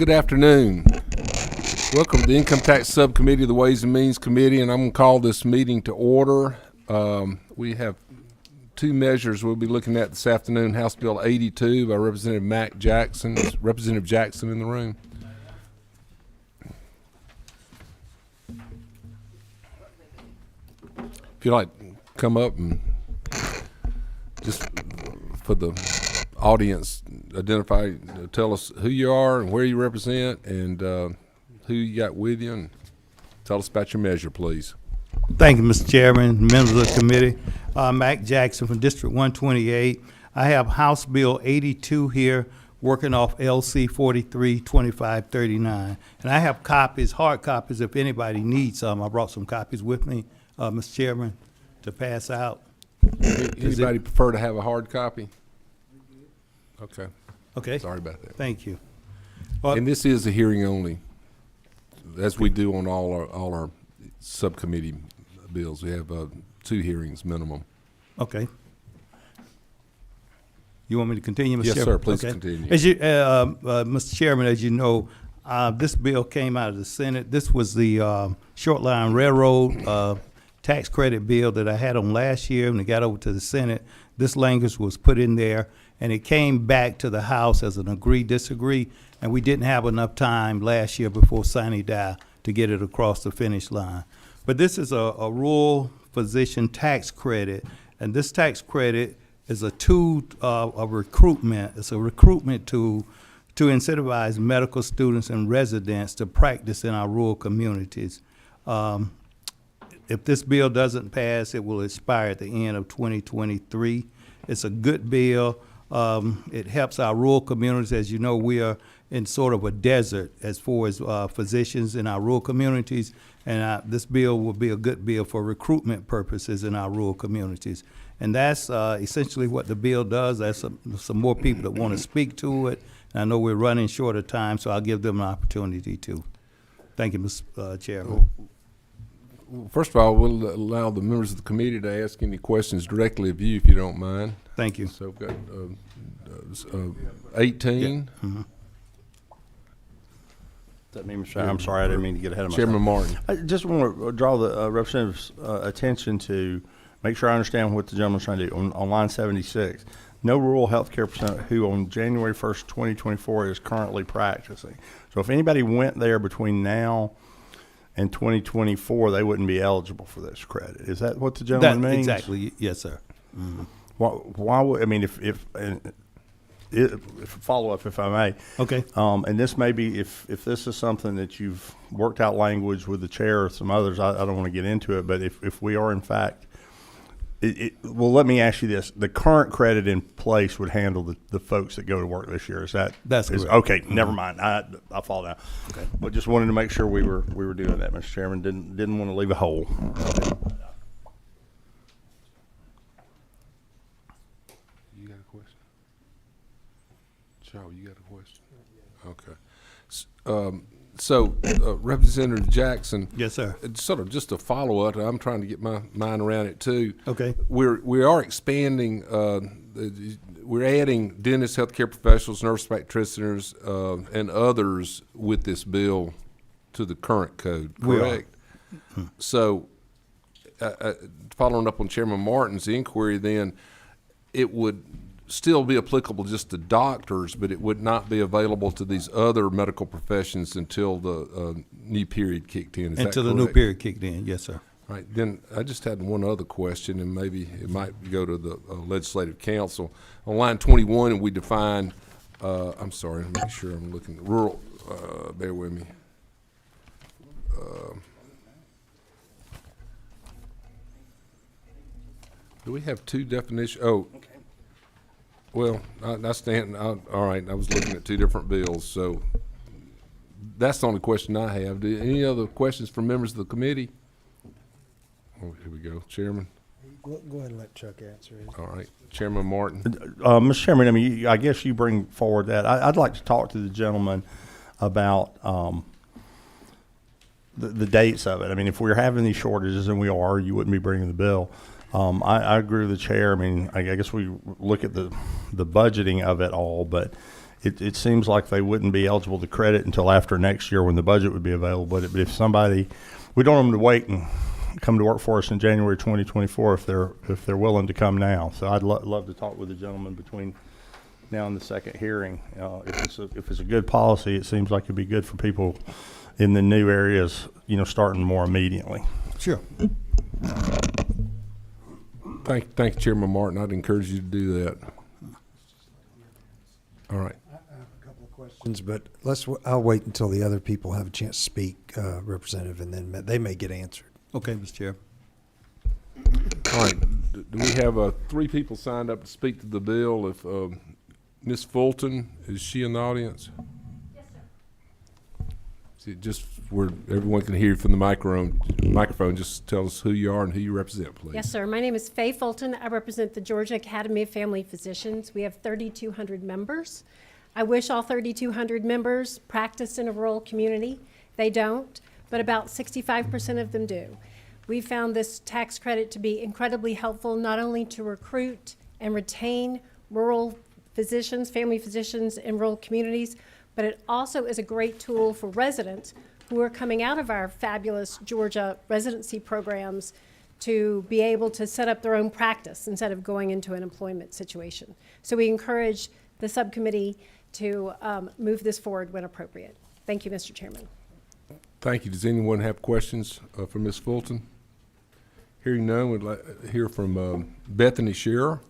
Good afternoon. Welcome to the Income Tax Subcommittee of the Ways and Means Committee, and I'm going to call this meeting to order. We have two measures we'll be looking at this afternoon. House Bill 82 by Representative Mac Jackson. Is Representative Jackson in the room? If you'd like to come up and just for the audience, identify, tell us who you are and where you represent and who you got with you, and tell us about your measure, please. Thank you, Mr. Chairman, members of the committee. Mac Jackson from District 128. I have House Bill 82 here, working off LC 432539. And I have copies, hard copies, if anybody needs some. I brought some copies with me, Mr. Chairman, to pass out. Anybody prefer to have a hard copy? Okay. Okay. Sorry about that. Thank you. And this is a hearing only, as we do on all our subcommittee bills. We have 2 hearings minimum. Okay. You want me to continue, Mr. Yes, Chairman? sir. Please Okay. continue. As you, Mr. Chairman, as you know, this bill came out of the Senate. This was the short line railroad tax credit bill that I had on last year. When it got over to the Senate, this language was put in there, and it came back to the House as an agree-disagree, and we didn't have enough time last year before Sine Die to get it across the finish line. But this is a rural physician tax credit, and this tax credit is a tool of recruitment. It's a recruitment tool to incentivize medical students and residents to practice in our rural communities. If this bill doesn't pass, it will expire at the end of 2023. It's a good bill. It helps our rural communities. As you know, we are in sort of a desert as far as physicians in our rural communities, and this bill will be a good bill for recruitment purposes in our rural communities. And that's essentially what the bill does. There's some more people that want to speak to it. And I know we're running short of time, so I'll give them an opportunity to. Thank you, Mr. Chairman. First of all, we'll allow the members of the committee to ask any questions directly of you, if you don't mind. Thank you. So we've got 18. Yeah. Mm-hmm. That me, Mr. I'm sorry, I didn't mean to get ahead of myself. Chairman Martin. I just want to draw the representative's attention to make sure I understand what the gentleman's trying to do. On line 76, no rural health care percent who on January 1st, 2024 is currently practicing. So if anybody went there between now and 2024, they wouldn't be eligible for this credit. Is that what the gentleman means? Exactly. Yes, sir. Mm-hmm. Why would, I mean, if follow up, if I may. Okay. And this may be, if this is something that you've worked out language with the chair or some others, I don't want to get into it, but if we are in fact, well, let me ask you this. The current credit in place would handle the folks that go to work this year. Is that? That's correct. Okay, never mind. I'll fall down. Okay. But just wanted to make sure we were doing that, Mr. Chairman. Didn't want to leave a hole. You got a question? Joe, you got a question? Okay. So, Representative Jackson. Yes, sir. It's sort of just a follow-up. I'm trying to get my mind around it too. Okay. We are expanding. We're adding dentists, healthcare professionals, nurse practitioners, and others with this bill to the current code. Correct. We are. So, following up on Chairman Martin's inquiry, then it would still be applicable just to doctors, but it would not be available to these other medical professions until the new period kicked in. Is that until the correct? new period kicked in. Yes, sir. Right. Then I just had one other question, and maybe it might go to the Legislative Council. On line 21, we define, I'm sorry, make sure I'm looking, rural, bear with me. Do we have 2 definitions? Oh, okay. Well, I stand, all right, I was looking at 2 different bills, so that's the only question I have. Any other questions from members of the committee? Oh, here we go. Chairman? Go ahead and let Chuck answer it. All right. Chairman Martin? Mr. Chairman, I mean, I guess you bring forward that. I'd like to talk to the gentleman about the dates of it. I mean, if we're having these shortages, and we are, you wouldn't be bringing the bill. I agree with the chair. I mean, I guess we look at the budgeting of it all, but it seems like they wouldn't be eligible to credit until after next year when the budget would be available. But if somebody, we don't want them to wait and come to work for us in January 2024 if they're willing to come now. So I'd love to talk with the gentleman between now and the second hearing. If it's a good policy, it seems like it'd be good for people in the new areas, starting more immediately. Sure. Thank you, Chairman Martin. I'd encourage you to do that. All right. I have a couple of questions, but I'll wait until the other people have a chance to speak, Representative, and then they may get answered. Okay, Mr. Chair. All right. Do we have 3 people signed up to speak to the bill? If Ms. Fulton, is she in the audience? Yes, sir. See, just where everyone can hear you from the microphone, just tell us who you are and who you represent, please. Yes, sir. My name is Faye Fulton. I represent the Georgia Academy of Family Physicians. We have 3,200 members. I wish all 3,200 members practiced in a rural community. They don't, but about 65% of them do. We found this tax credit to be incredibly helpful, not only to recruit and retain rural physicians, family physicians in rural communities, but it also is a great tool for residents who are coming out of our fabulous Georgia residency programs to be able to set up their own practice instead of going into an employment situation. So we encourage the subcommittee to move this forward when appropriate. Thank you, Mr. Chairman. Thank you. Does anyone have questions for Ms. Fulton? Hearing none, we'd like to hear from Bethany Shearer.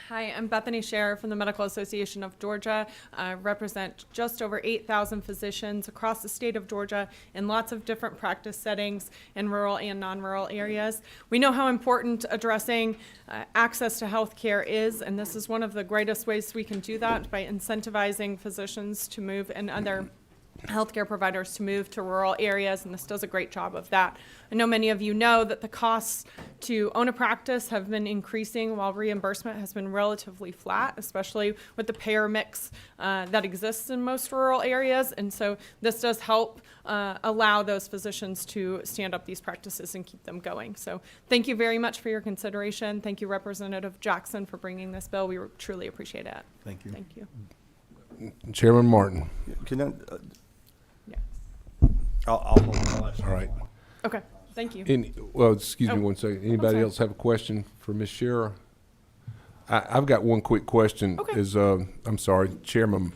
Hi, I'm Bethany Scherer from the Medical Association of Georgia. I represent just over 8,000 physicians across the state of Georgia in lots of different practice settings in rural and non-rural areas. We know how important addressing access to health care is, and this is one of the greatest ways we can do that by incentivizing physicians to move and other healthcare providers to move to rural areas, and this does a great job of that. I know many of you know that the costs to own a practice have been increasing while reimbursement has been relatively flat, especially with the payer mix that exists in most rural areas, and so this does help allow those physicians to stand up these practices and keep them going. So thank you very much for your consideration. Thank you, Representative Jackson, for bringing this bill. We truly appreciate it. Thank you. Thank you. Chairman Martin. Yeah. I'll ask. All right. Okay. Thank you. Excuse me Oh, 1 second. Anybody sorry. else have a question for Ms. Shearer? I've got one quick question. Okay. I'm sorry, Chairman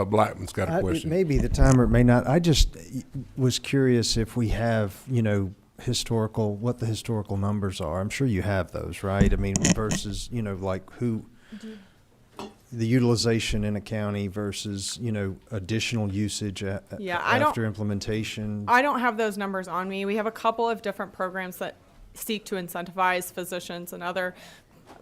Blackman's got a It question. may be the time or it may not. I just was curious if we have, what the historical numbers are. I'm sure you have those, right? I mean, versus, like who, the utilization in a county versus, additional usage after implementation. I don't have those numbers on me. We have a couple of different programs that seek to incentivize physicians and other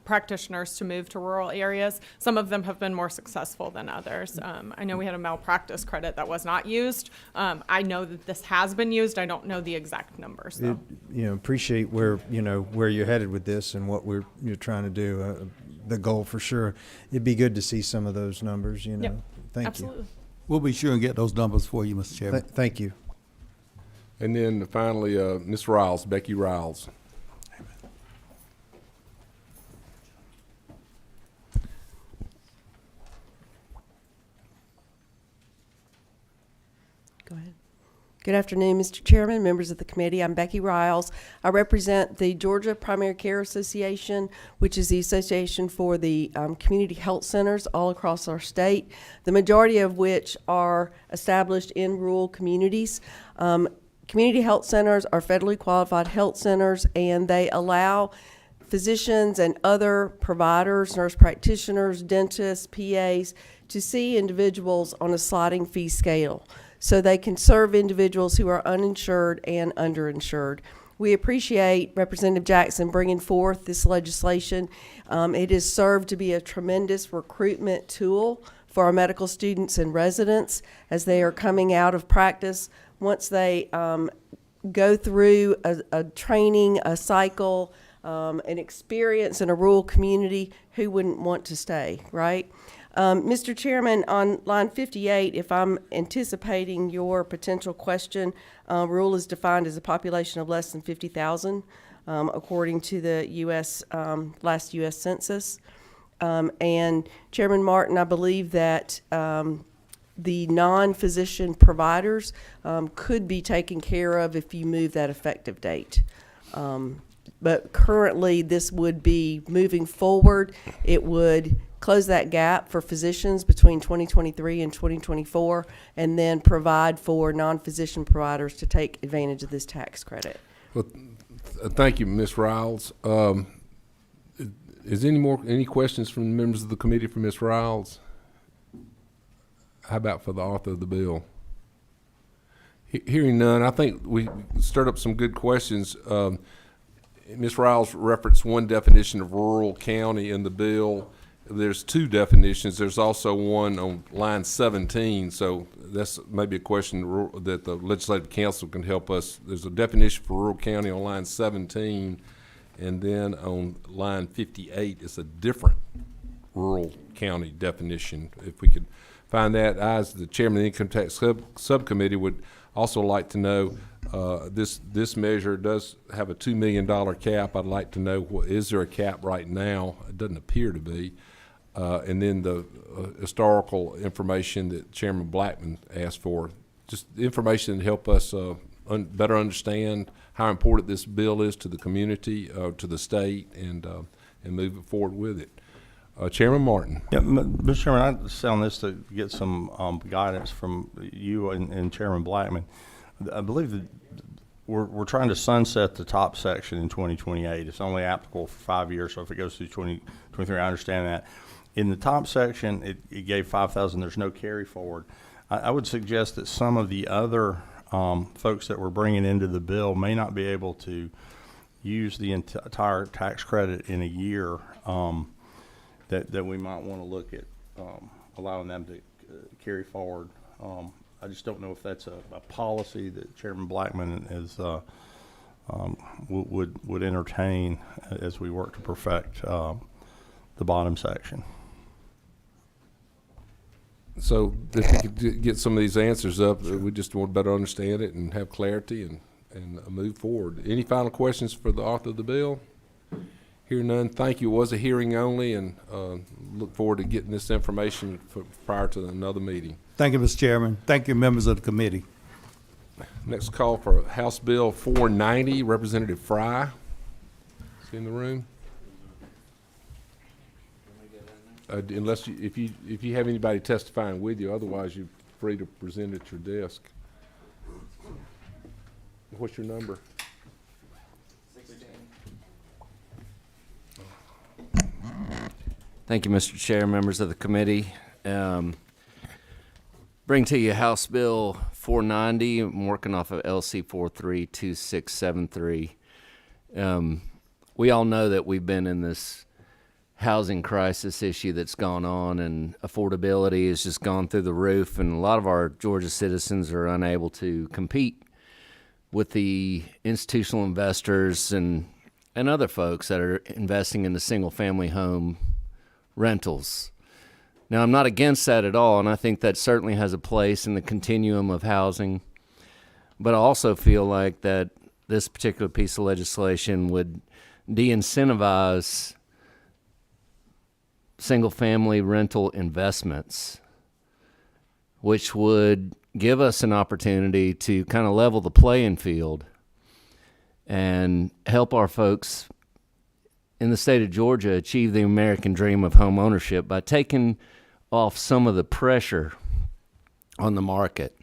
practitioners to move to rural areas. Some of them have been more successful than others. I know we had a malpractice credit that was not used. I know that this has been used. I don't know the exact numbers, though. Appreciate where you're headed with this and what you're trying to do. The goal for sure. It'd be good to see some of those numbers, Yep. Thank Absolutely. We'll be sure and get those numbers for you, Mr. you. Chairman. Thank you. And then finally, Ms. Riles, Becky Riles. Go ahead. Good afternoon, Mr. Chairman, members of the committee. I'm Becky Riles. I represent the Georgia Primary Care Association, which is the association for the community health centers all across our state, the majority of which are established in rural communities. Community health centers are federally qualified health centers, and they allow physicians and other providers, nurse practitioners, dentists, PAs, to see individuals on a sliding fee scale, so they can serve individuals who are uninsured and underinsured. We appreciate Representative Jackson bringing forth this legislation. It has served to be a tremendous recruitment tool for our medical students and residents as they are coming out of practice. Once they go through a training, a cycle, an experience in a rural community, who wouldn't want to stay, right? Mr. Chairman, on line 58, if I'm anticipating your potential question, rural is defined as a population of less than 50,000, according to the last U.S. Census. And Chairman Martin, I believe that the non-physician providers could be taken care of if you move that effective date. But currently, this would be moving forward. It would close that gap for physicians between 2023 and 2024, and then provide for non-physician providers to take advantage of this tax credit. Well, thank you, Ms. Riles. Is any questions from the members of the committee for Ms. Riles? How about for the author of the bill? Hearing none, I think we stirred up some good questions. Ms. Riles referenced one definition of rural county in the bill. There's two definitions. There's also one on line 17, so that's maybe a question that the Legislative Council can help us. There's a definition for rural county on line 17, and then on line 58 is a different rural county definition. If we could find that, I, as the chairman of the Income Tax Subcommittee, would also like to know, this measure does have a $2 million cap. I'd like to know, is there a cap right now? It doesn't appear to be. And then the historical information that Chairman Blackman asked for, just information to help us better understand how important this bill is to the community, to the state, and move it forward with it. Chairman Martin. Yeah, Mr. Chairman, I sound this to get some guidance from you and Chairman Blackman. I believe that we're trying to sunset the top section in 2028. It's only applicable for 5 years, so if it goes through 2023, I understand that. In the top section, it gave 5,000. There's no carry forward. I would suggest that some of the other folks that we're bringing into the bill may not be able to use the entire tax credit in a year. That we might want to look at allowing them to carry forward. I just don't know if that's a policy that Chairman Blackman is would entertain as we work to perfect the bottom section. So if we could get some of these answers up, we just want to better understand it and have clarity and move forward. Any final questions for the author of the bill? Hear none. Thank you. It was a hearing only, and look forward to getting this information prior to another meeting. Thank you, Mr. Chairman. Thank you, members of the committee. Next call for House Bill 490, Representative Fry. Is he in the room? Unless if you have anybody testifying with you, otherwise you're free to present at your desk. What's your number? Thank you, Mr. Chair, members of the committee. Bring to you House Bill 490. I'm working off of LC 432673. We all know that we've been in this housing crisis issue that's gone on, and affordability has just gone through the roof, and a lot of our Georgia citizens are unable to compete with the institutional investors and other folks that are investing in the single-family home rentals. Now, I'm not against that at all, and I think that certainly has a place in the continuum of housing, but I also feel like that this particular piece of legislation would de-incentivize single-family rental investments, which would give us an opportunity to kind of level the playing field and help our folks in the state of Georgia achieve the American dream of home ownership by taking off some of the pressure on the market.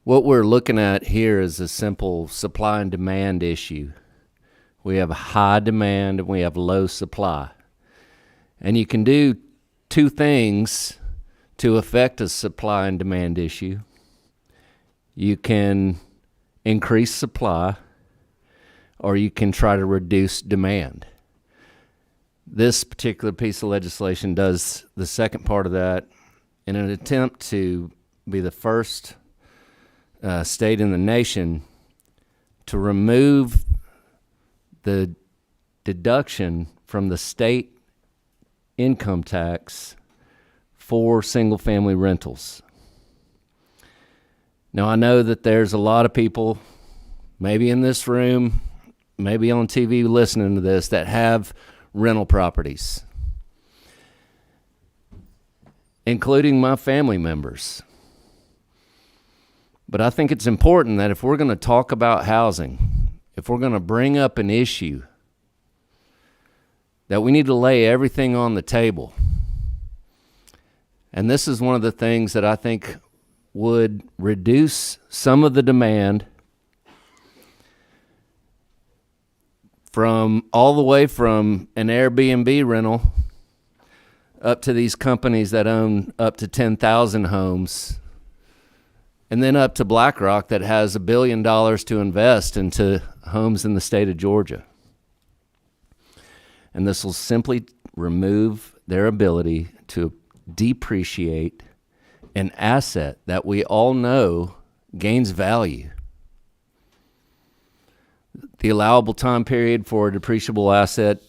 What we're looking at here is a simple supply and demand issue. We have high demand and we have low supply. And you can do two things to affect a supply and demand issue. You can increase supply, or you can try to reduce demand. This particular piece of legislation does the second part of that in an attempt to be the first state in the nation to remove the deduction from the state income tax for single-family rentals. Now, I know that there's a lot of people, maybe in this room, maybe on TV listening to this, that have rental properties. including my family members. But I think it's important that if we're going to talk about housing, if we're going to bring up an issue, that we need to lay everything on the table. And this is one of the things that I think would reduce some of the demand from all the way from an Airbnb rental up to these companies that own up to 10,000 homes, and then up to BlackRock that has $1 billion to invest into homes in the state of Georgia. And this will simply remove their ability to depreciate an asset that we all know gains value. The allowable time period for a depreciable asset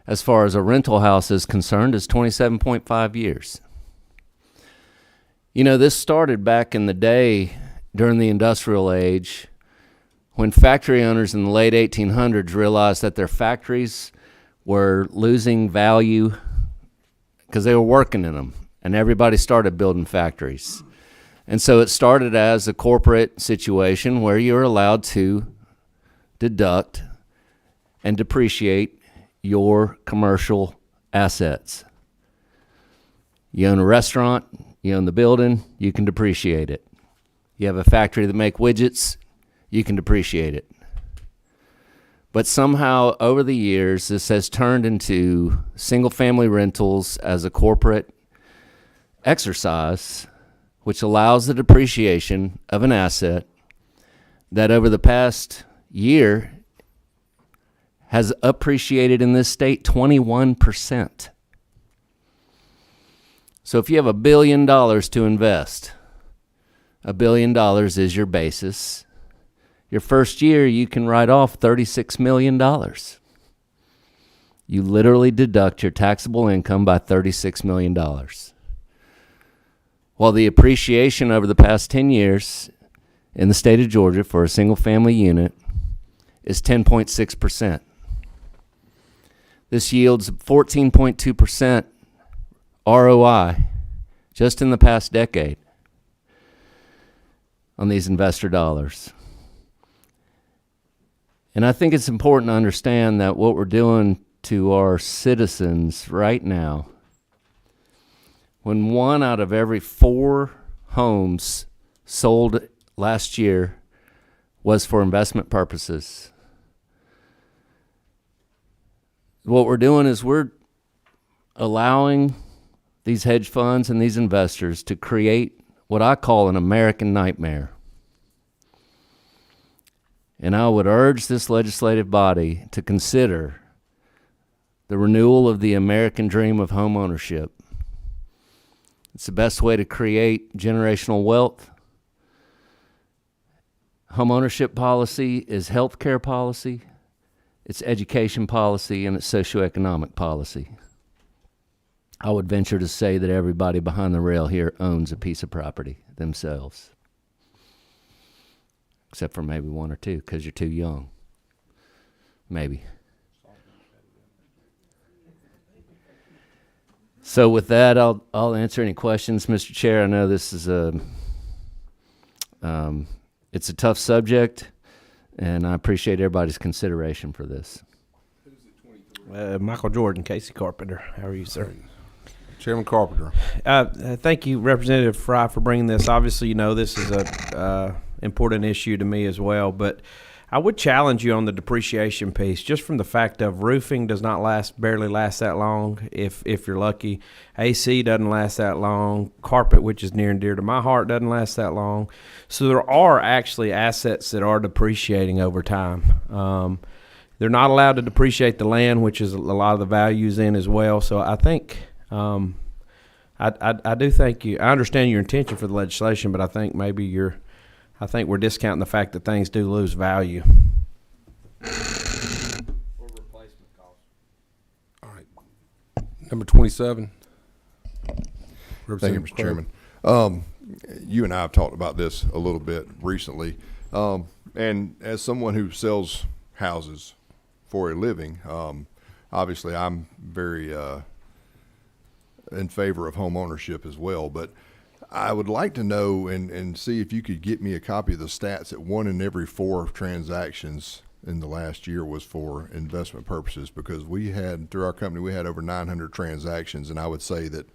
as far as a rental house is concerned is 27.5 years. You know, this started back in the day during the industrial age when factory owners in the late 1800s realized that their factories were losing value because they were working in them, and everybody started building factories. And so it started as a corporate situation where you're allowed to deduct and depreciate your commercial assets. You own a restaurant, you own the building, you can depreciate it. You have a factory that make widgets, you can depreciate it. But somehow over the years, this has turned into single-family rentals as a corporate exercise, which allows the depreciation of an asset that over the past year has appreciated in this state 21%. So if you have $1 billion to invest, $1 billion is your basis. Your first year, you can write off $36 million. You literally deduct your taxable income by $36 million. While the appreciation over the past 10 years in the state of Georgia for a single-family unit is 10.6%. This yields 14.2% ROI just in the past decade on these investor dollars. And I think it's important to understand that what we're doing to our citizens right now, when 1 out of every 4 homes sold last year was for investment purposes, what we're doing is we're allowing these hedge funds and these investors to create what I call an American nightmare. And I would urge this legislative body to consider the renewal of the American dream of home ownership. It's the best way to create generational wealth. Home ownership policy is health care policy, it's education policy, and it's socioeconomic policy. I would venture to say that everybody behind the rail here owns a piece of property themselves. Except for maybe 1 or 2, because you're too young. Maybe. So with that, I'll answer any questions, Mr. Chair. I know this is it's a tough subject, and I appreciate everybody's consideration for this. Michael Jordan, Casey Carpenter. How are you, sir? Chairman Carpenter. Thank you, Representative Fry, for bringing this. Obviously, you know this is a important issue to me as well, but I would challenge you on the depreciation piece, just from the fact of roofing does not barely last that long if you're lucky. AC doesn't last that long. Carpet, which is near and dear to my heart, doesn't last that long. So there are actually assets that are depreciating over time. They're not allowed to depreciate the land, which is a lot of the values in as well. So I think I do think I understand your intention for the legislation, but I think maybe I think we're discounting the fact that things do lose value. All right. Number 27. Thank you, Representative Mr. Craig. Chairman. You and I have talked about this a little bit recently. And as someone who sells houses for a living, obviously I'm very in favor of home ownership as well. But I would like to know and see if you could get me a copy of the stats that 1 in every 4 transactions in the last year was for investment purposes, because we had, through our company, we had over 900 transactions, and I would say that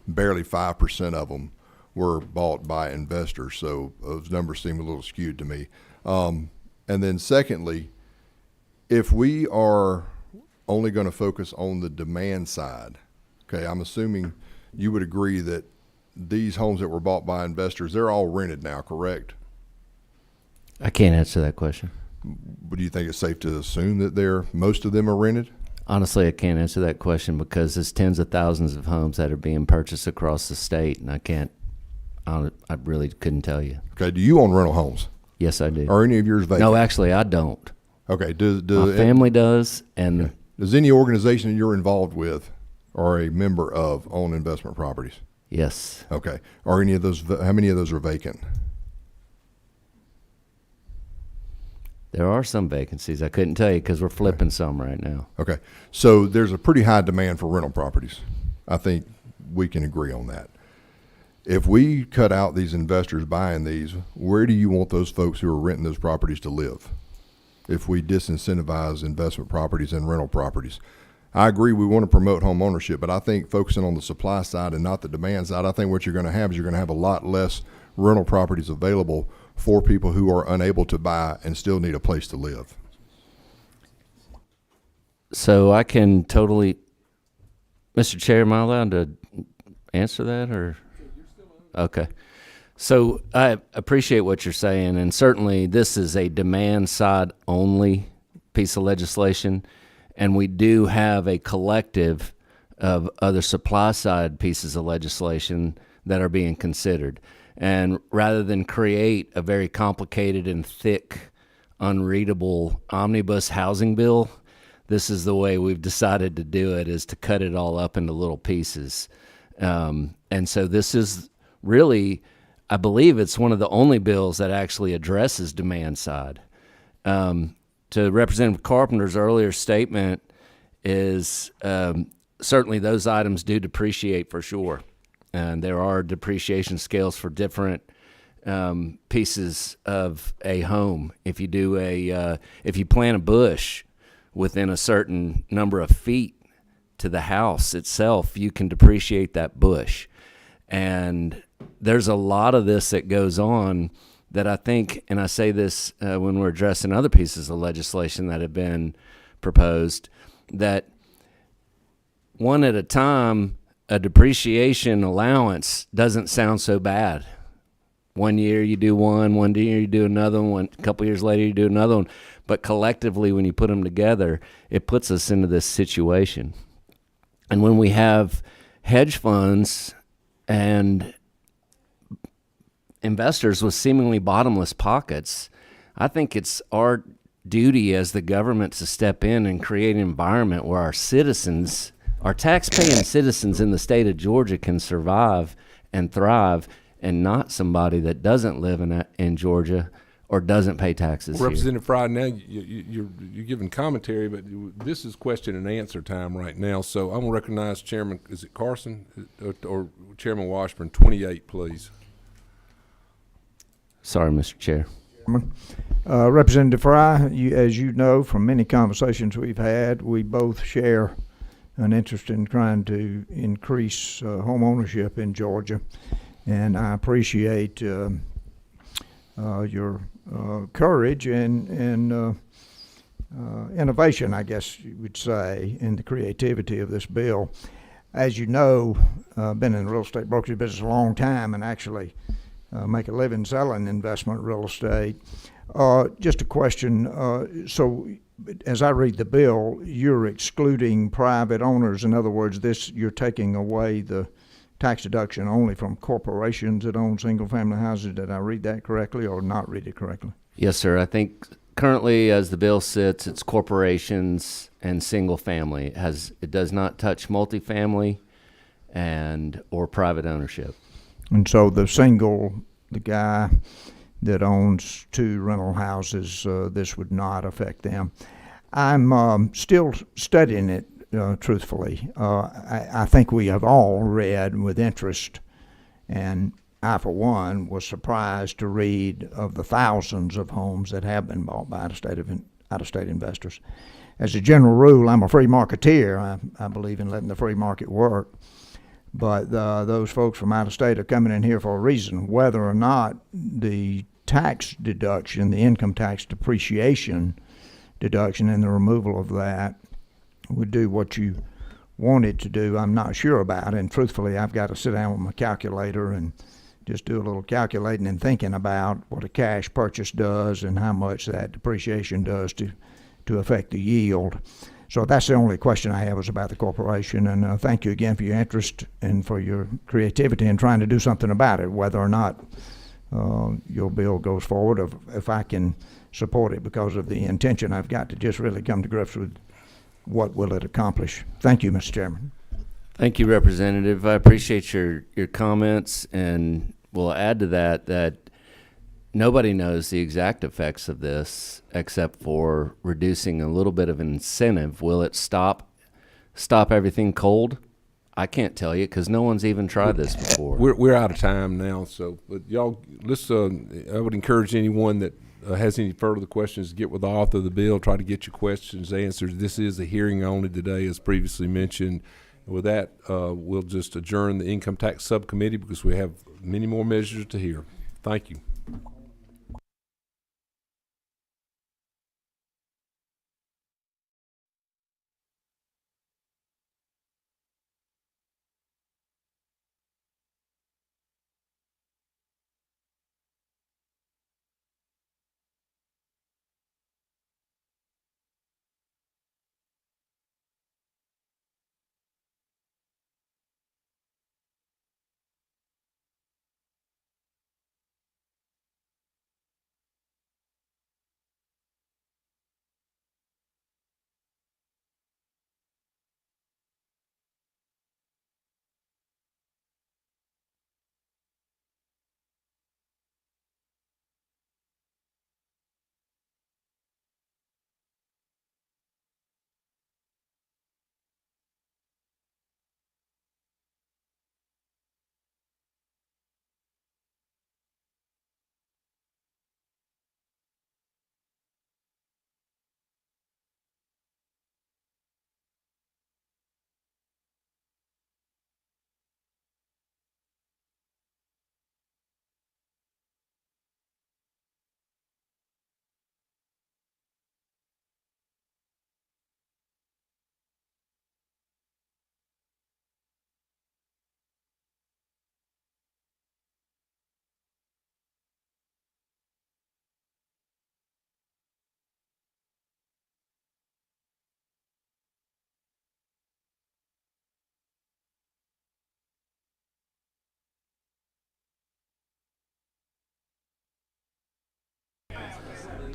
barely 5% of them were bought by investors. So those numbers seem a little skewed to me. And then secondly, if we are only going to focus on the demand side, okay, I'm assuming you would agree that these homes that were bought by investors, they're all rented now, correct? I can't answer that question. But do you think it's safe to assume that most of them are rented? Honestly, I can't answer that question because there's tens of thousands of homes that are being purchased across the state, and I really couldn't tell you. Okay, do you own rental homes? Yes, I do. Are any of yours vacant? No, actually, I don't. Okay, My family does, and does any organization you're involved with or a member of own investment properties? yes. Okay. Are any of those, how many of those are vacant? There are some vacancies. I couldn't tell you because we're flipping some right now. Okay. So there's a pretty high demand for rental properties. I think we can agree on that. If we cut out these investors buying these, where do you want those folks who are renting those properties to live? If we disincentivize investment properties and rental properties. I agree we want to promote home ownership, but I think focusing on the supply side and not the demand side, I think what you're going to have is you're going to have a lot less rental properties available for people who are unable to buy and still need a place to live. So I can totally, Mr. Chair, am I allowed to answer that or? Okay. So I appreciate what you're saying, and certainly this is a demand side only piece of legislation, and we do have a collective of other supply side pieces of legislation that are being considered. And rather than create a very complicated and thick, unreadable omnibus housing bill, this is the way we've decided to do it, is to cut it all up into little pieces. And so this is really, I believe it's one of the only bills that actually addresses demand side. To Representative Carpenter's earlier statement is certainly those items do depreciate for sure. And there are depreciation scales for different pieces of a home. If you do if you plant a bush within a certain number of feet to the house itself, you can depreciate that bush. And there's a lot of this that goes on that I think, and I say this when we're addressing other pieces of legislation that have been proposed, that one at a time, a depreciation allowance doesn't sound so bad. 1 year you do one year you do another one, a couple years later you do another one. But collectively, when you put them together, it puts us into this situation. And when we have hedge funds and investors with seemingly bottomless pockets, I think it's our duty as the government to step in and create an environment where our citizens, our tax-paying citizens in the state of Georgia, can survive and thrive, and not somebody that doesn't live in Georgia or doesn't pay taxes here. Representative Fry, now you're giving commentary, but this is question and answer time right now. So I'm going to recognize Chairman, is it Carson or Chairman Washburn? 28, please. Sorry, Mr. Chair. Representative Fry, as you know from many conversations we've had, we both share an interest in trying to increase home ownership in Georgia, and I appreciate your courage and innovation, I guess you would say, in the creativity of this bill. As you know, I've been in the real estate brokerage business a long time and actually make a living selling investment real estate. Just a question. So as I read the bill, you're excluding private owners. In other words, you're taking away the tax deduction only from corporations that own single-family houses. Did I read that correctly or not read it correctly? Yes, sir. I think currently, as the bill sits, it's corporations and single-family. It does not touch multifamily or private ownership. And so the guy that owns 2 rental houses, this would not affect them. I'm still studying it truthfully. I think we have all read with interest, and I, for one, was surprised to read of the thousands of homes that have been bought by out-of-state investors. As a general rule, I'm a free marketeer. I believe in letting the free market work. But those folks from out of state are coming in here for a reason. Whether or not the tax deduction, the income tax depreciation deduction, and the removal of that would do what you want it to do, I'm not sure about. And truthfully, I've got to sit down with my calculator and just do a little calculating and thinking about what a cash purchase does and how much that depreciation does to affect the yield. So that's the only question I have, is about the corporation. And thank you again for your interest and for your creativity in trying to do something about it, whether or not your bill goes forward, or if I can support it, because of the intention I've got to just really come to grips with what will it accomplish. Thank you, Mr. Chairman. Thank you, Representative. I appreciate your comments, and will add to that nobody knows the exact effects of this except for reducing a little bit of an incentive. Will it stop everything cold? I can't tell you, because no one's even tried this before. We're out of time now, so but y'all, let's. I would encourage anyone that has any further questions to get with the author of the bill. Try to get your questions answered. This is a hearing only today, as previously mentioned. With that, we'll just adjourn the Income Tax Subcommittee because we have many more measures to hear. Thank you.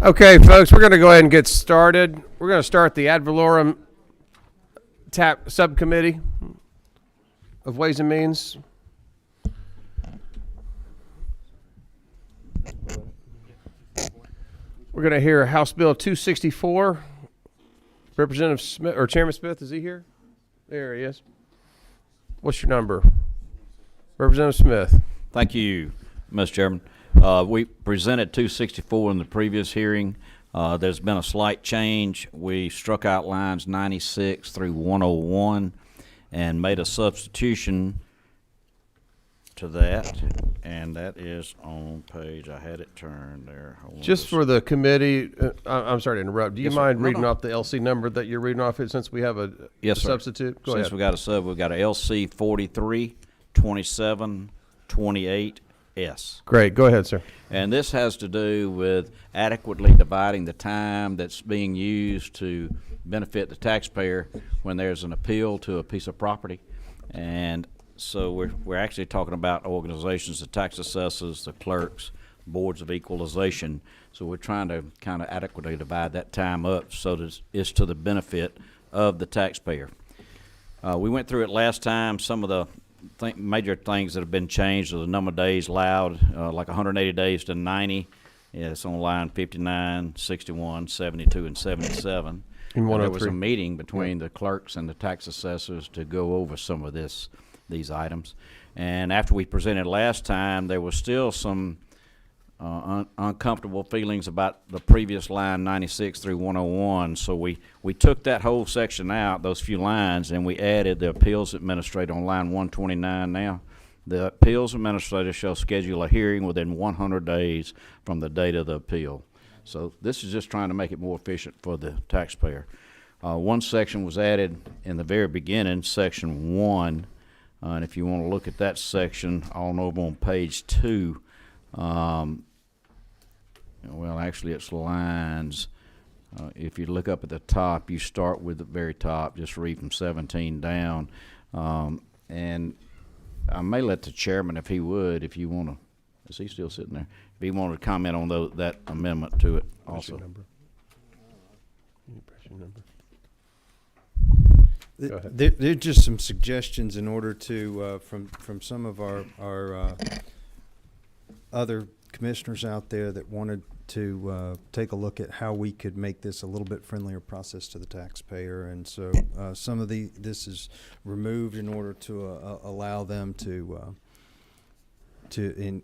Okay, folks, we're going to go ahead and get started. We're going to start the ad valorem subcommittee of Ways and Means. We're going to hear House Bill 264. Representative Smith, or Chairman Smith, is he here? There he is. What's your number? Representative Smith. Thank you, Mr. Chairman. We presented 264 in the previous hearing. There's been a slight change. We struck out lines 96 through 101 and made a substitution to that, and that is on page, I had it turned there. Just for the committee, I'm sorry to interrupt. Do you Yes, sir. mind No, reading no. off the LC number that you're reading off it, since we have a Yes, sir. substitute? Go Since ahead. we got a sub, we've got a LC 43 27 28 S. Great. Go ahead, sir. And this has to do with adequately dividing the time that's being used to benefit the taxpayer when there's an appeal to a piece of property. And so we're actually talking about organizations, the tax assessors, the clerks, boards of equalization. So we're trying to kind of adequately divide that time up so that it's to the benefit of the taxpayer. We went through it last time. Some of the major things that have been changed are the number of days allowed, like 180 days to 90. Yeah, it's on line 59, 61, 72, and 77. In And there was a 103. meeting between the clerks and the tax assessors to go over some of these items. And after we presented last time, there was still some uncomfortable feelings about the previous line 96 through 101. So we took that whole section out, those few lines, and we added the appeals administrator on line 129 now. The appeals administrator shall schedule a hearing within 100 days from the date of the appeal. So this is just trying to make it more efficient for the taxpayer. One section was added in the very beginning, section 1. And if you want to look at that section on over on page 2, well, actually it's lines. If you look up at the top, you start with the very top, just read from 17 down. And I may let the chairman, if he would, if you want to, is he still sitting there? If he wanted to comment on that amendment to it also. Go ahead. There are just some suggestions in order to, from some of our other commissioners out there that wanted to take a look at how we could make this a little bit friendlier process to the taxpayer. And so some of this is removed in order to allow them to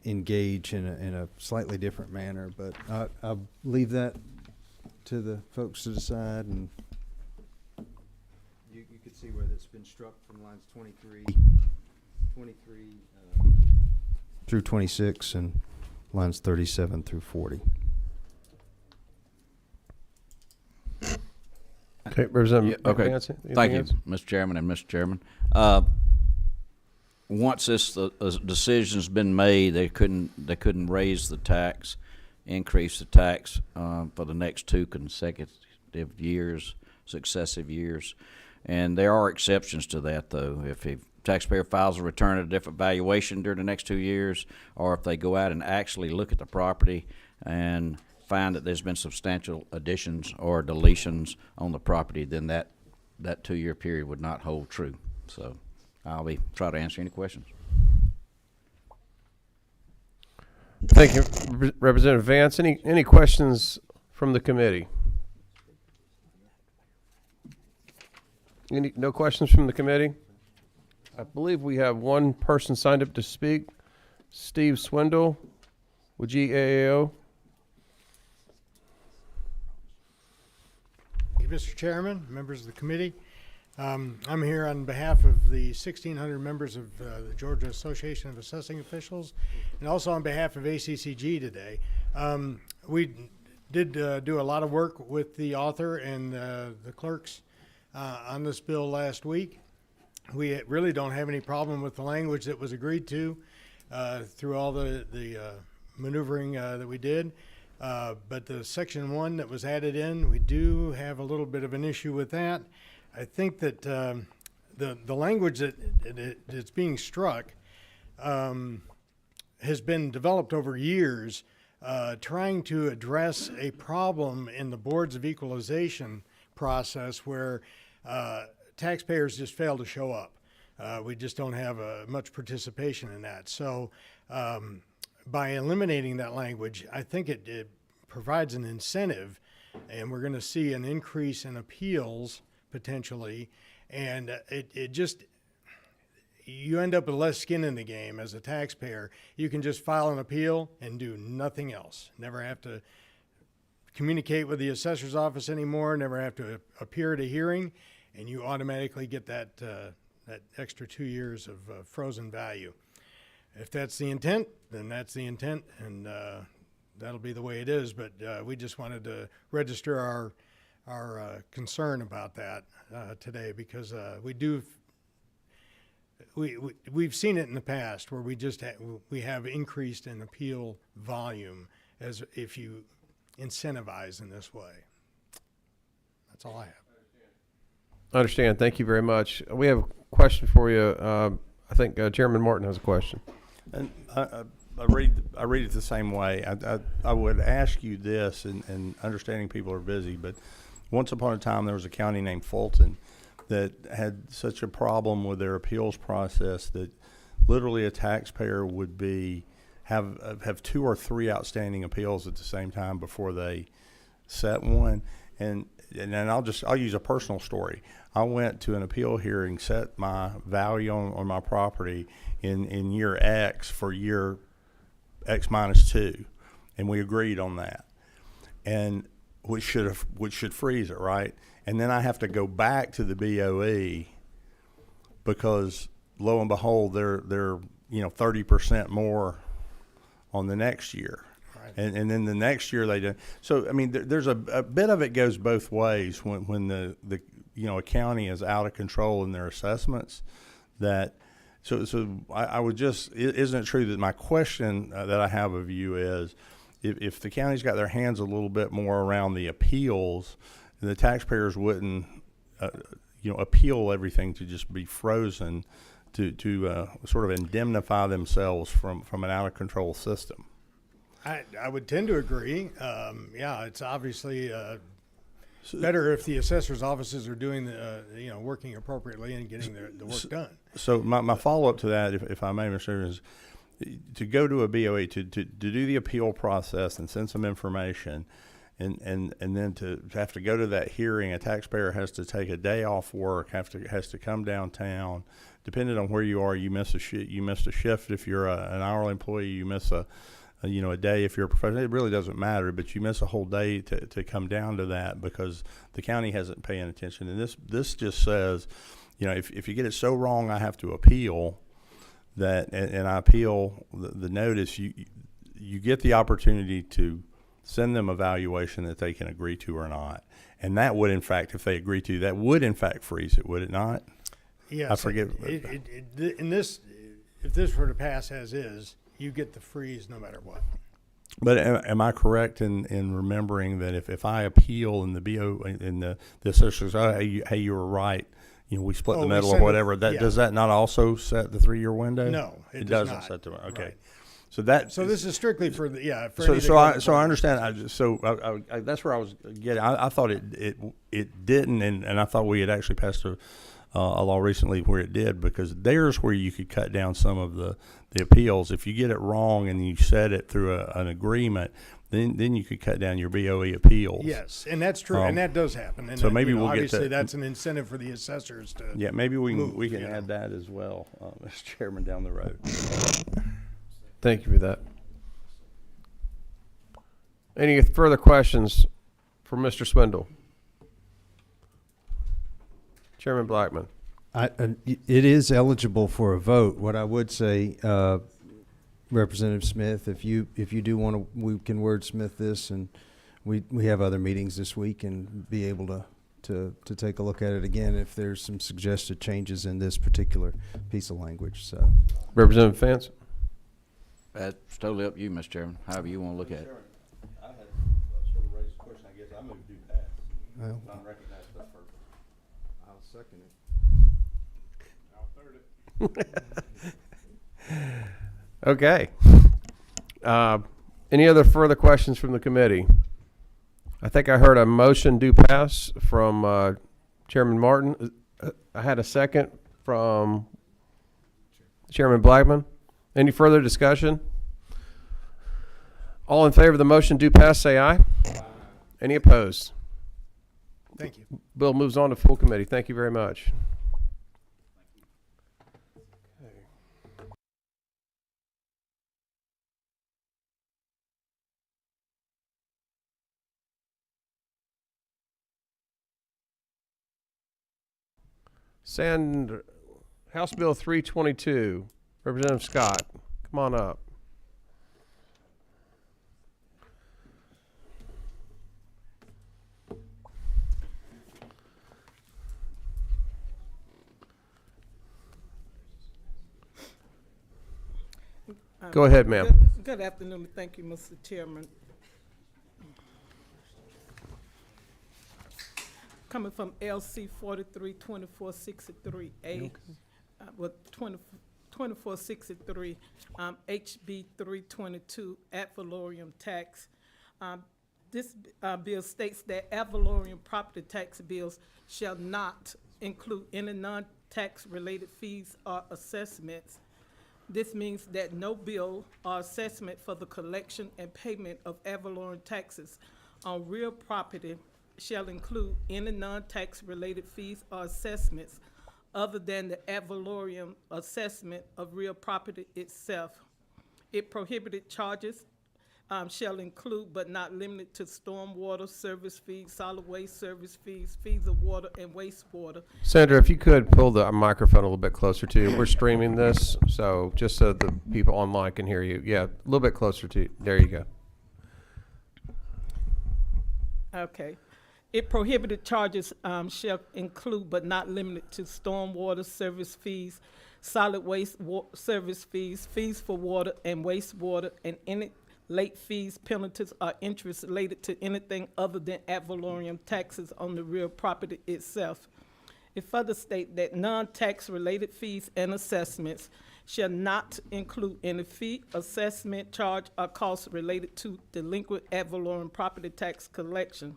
engage in a slightly different manner. But I'll leave that to the folks to decide. And you can see where that's been struck from lines 23 through 26 and lines 37 through 40. Okay, Representative Okay, Vance, anything thank you, else? Mr. Chairman and Mr. Chairman. Once this decision's been made, they couldn't raise the tax, increase the tax for the next 2 consecutive years, successive years. And there are exceptions to that, though. If a taxpayer files a return at a different valuation during the next 2 years, or if they go out and actually look at the property and find that there's been substantial additions or deletions on the property, then that 2-year period would not hold true. So I'll try to answer any questions. Thank you, Representative Vance. Any questions from the committee? No questions from the committee? I believe we have one person signed up to speak. Steve Swindle with GAAO. Thank you, Mr. Chairman, members of the committee. I'm here on behalf of the 1,600 members of the Georgia Association of Assessing Officials, and also on behalf of ACCG today. We did do a lot of work with the author and the clerks on this bill last week. We really don't have any problem with the language that was agreed to through all the maneuvering that we did. But the section 1 that was added in, we do have a little bit of an issue with that. I think that the language that's being struck has been developed over years, trying to address a problem in the boards of equalization process where taxpayers just fail to show up. We just don't have much participation in that. So by eliminating that language, I think it provides an incentive, and we're going to see an increase in appeals potentially, and it just, you end up with less skin in the game as a taxpayer. You can just file an appeal and do nothing else. Never have to communicate with the assessor's office anymore, never have to appear at a hearing, and you automatically get that extra 2 years of frozen value. If that's the intent, then that's the intent, and that'll be the way it is. But we just wanted to register our concern about that today, because we've seen it in the past where we have increased in appeal volume as if you incentivize in this way. That's all I have. I understand. Thank you very much. We have a question for you. I think Chairman Martin has a question. And I read it the same way. I would ask you this, and understanding people are busy, but once upon a time there was a county named Fulton that had such a problem with their appeals process that literally a taxpayer would have 2 or 3 outstanding appeals at the same time before they set one. And then I'll use a personal story. I went to an appeal hearing, set my value on my property in year X for year X minus 2, and we agreed on that, and which should freeze it, right? And then I have to go back to the BOE because lo and behold, they're 30% more on the next year. And then the next year they do. So I mean, there's a bit of it goes both ways when the a county is out of control in their assessments. That so I would just, isn't it true that my question that I have of you is, if the county's got their hands a little bit more around the appeals, the taxpayers wouldn't appeal everything to just be frozen to sort of indemnify themselves from an out of control system. I would tend to agree. Yeah, it's obviously better if the assessor's offices are doing working appropriately and getting the work done. So my follow-up to that, if I may, Mr. Chairman, is to go to a BOE to do the appeal process and send some information, and then to have to go to that hearing. A taxpayer has to take a day off work, has to come downtown. Depending on where you are, you missed a shift. If you're an hourly employee, you miss a day. If you're a professional, it really doesn't matter, but you miss a whole day to come down to that because the county hasn't paying attention. And this just says, if you get it so wrong, I have to appeal that, and I appeal the notice. You get the opportunity to send them a valuation that they can agree to or not. And that would, in fact, if they agree to, that would in fact freeze it, would it not? Yes. I forget. If this were to pass as is, you get the freeze no matter what. But am I correct in remembering that if I appeal and the BO and the assessor says, hey, you were right, we split the medal or whatever, does that not also set the 3-year window? No, it doesn't not. set the okay. Right. So this is strictly for the So I understand. I that's where I was getting. I thought it didn't, and I thought we had actually passed a law recently where it did, because there's where you could cut down some of the appeals. If you get it wrong and you set it through an agreement, then you could cut down your BOE appeals. Yes, and that's true, and that does happen. And so maybe we'll obviously get to, that's an incentive for the assessors to. Yeah, maybe we can add that as well, Mr. Chairman, down the road. Thank you for that. Any further questions for Mr. Swindle? Chairman Blackman. It is eligible for a vote. What I would say, Representative Smith, if you do want to, we can wordsmith this, and we have other meetings this week and be able to take a look at it again if there's some suggested changes in this particular piece of language. So, Representative Fance. That's totally up to you, Mr. Chairman, however you want to look at it. I had sort of raised a question, I guess. I moved due pass. Well, Non-recognized stuff first. I'll second it. Okay. Any other further questions from the committee? I think I heard a motion do pass from Chairman Martin. I had a second from Chairman Blackman. Any further discussion? All in favor of the motion do pass, say aye. Aye. Any opposed? Thank you. Bill moves on to full committee. Thank you very much. House Bill 322. Representative Scott, come on up. Go ahead, ma'am. Good afternoon. Thank you, Mr. Chairman. Coming from LC 432463A, with 2463, HB 322, ad valorem tax. This bill states that ad valorem property tax bills shall not include any non-tax related fees or assessments. This means that no bill or assessment for the collection and payment of ad valorem taxes on real property shall include any non-tax related fees or assessments other than the ad valorem assessment of real property itself. It prohibited charges shall include but not limited to stormwater service fees, solid waste service fees, fees of water and wastewater. Senator, if you could pull the microphone a little bit closer to you. We're streaming this, so just so the people online can hear you. Yeah, a little bit closer to you. There you go. Okay. It prohibited charges shall include but not limited to stormwater service fees, solid waste service fees, fees for water and wastewater, and any late fees, penalties, or interest related to anything other than ad valorem taxes on the real property itself. It further state that non-tax related fees and assessments shall not include any fee, assessment, charge, or cost related to delinquent ad valorem property tax collection.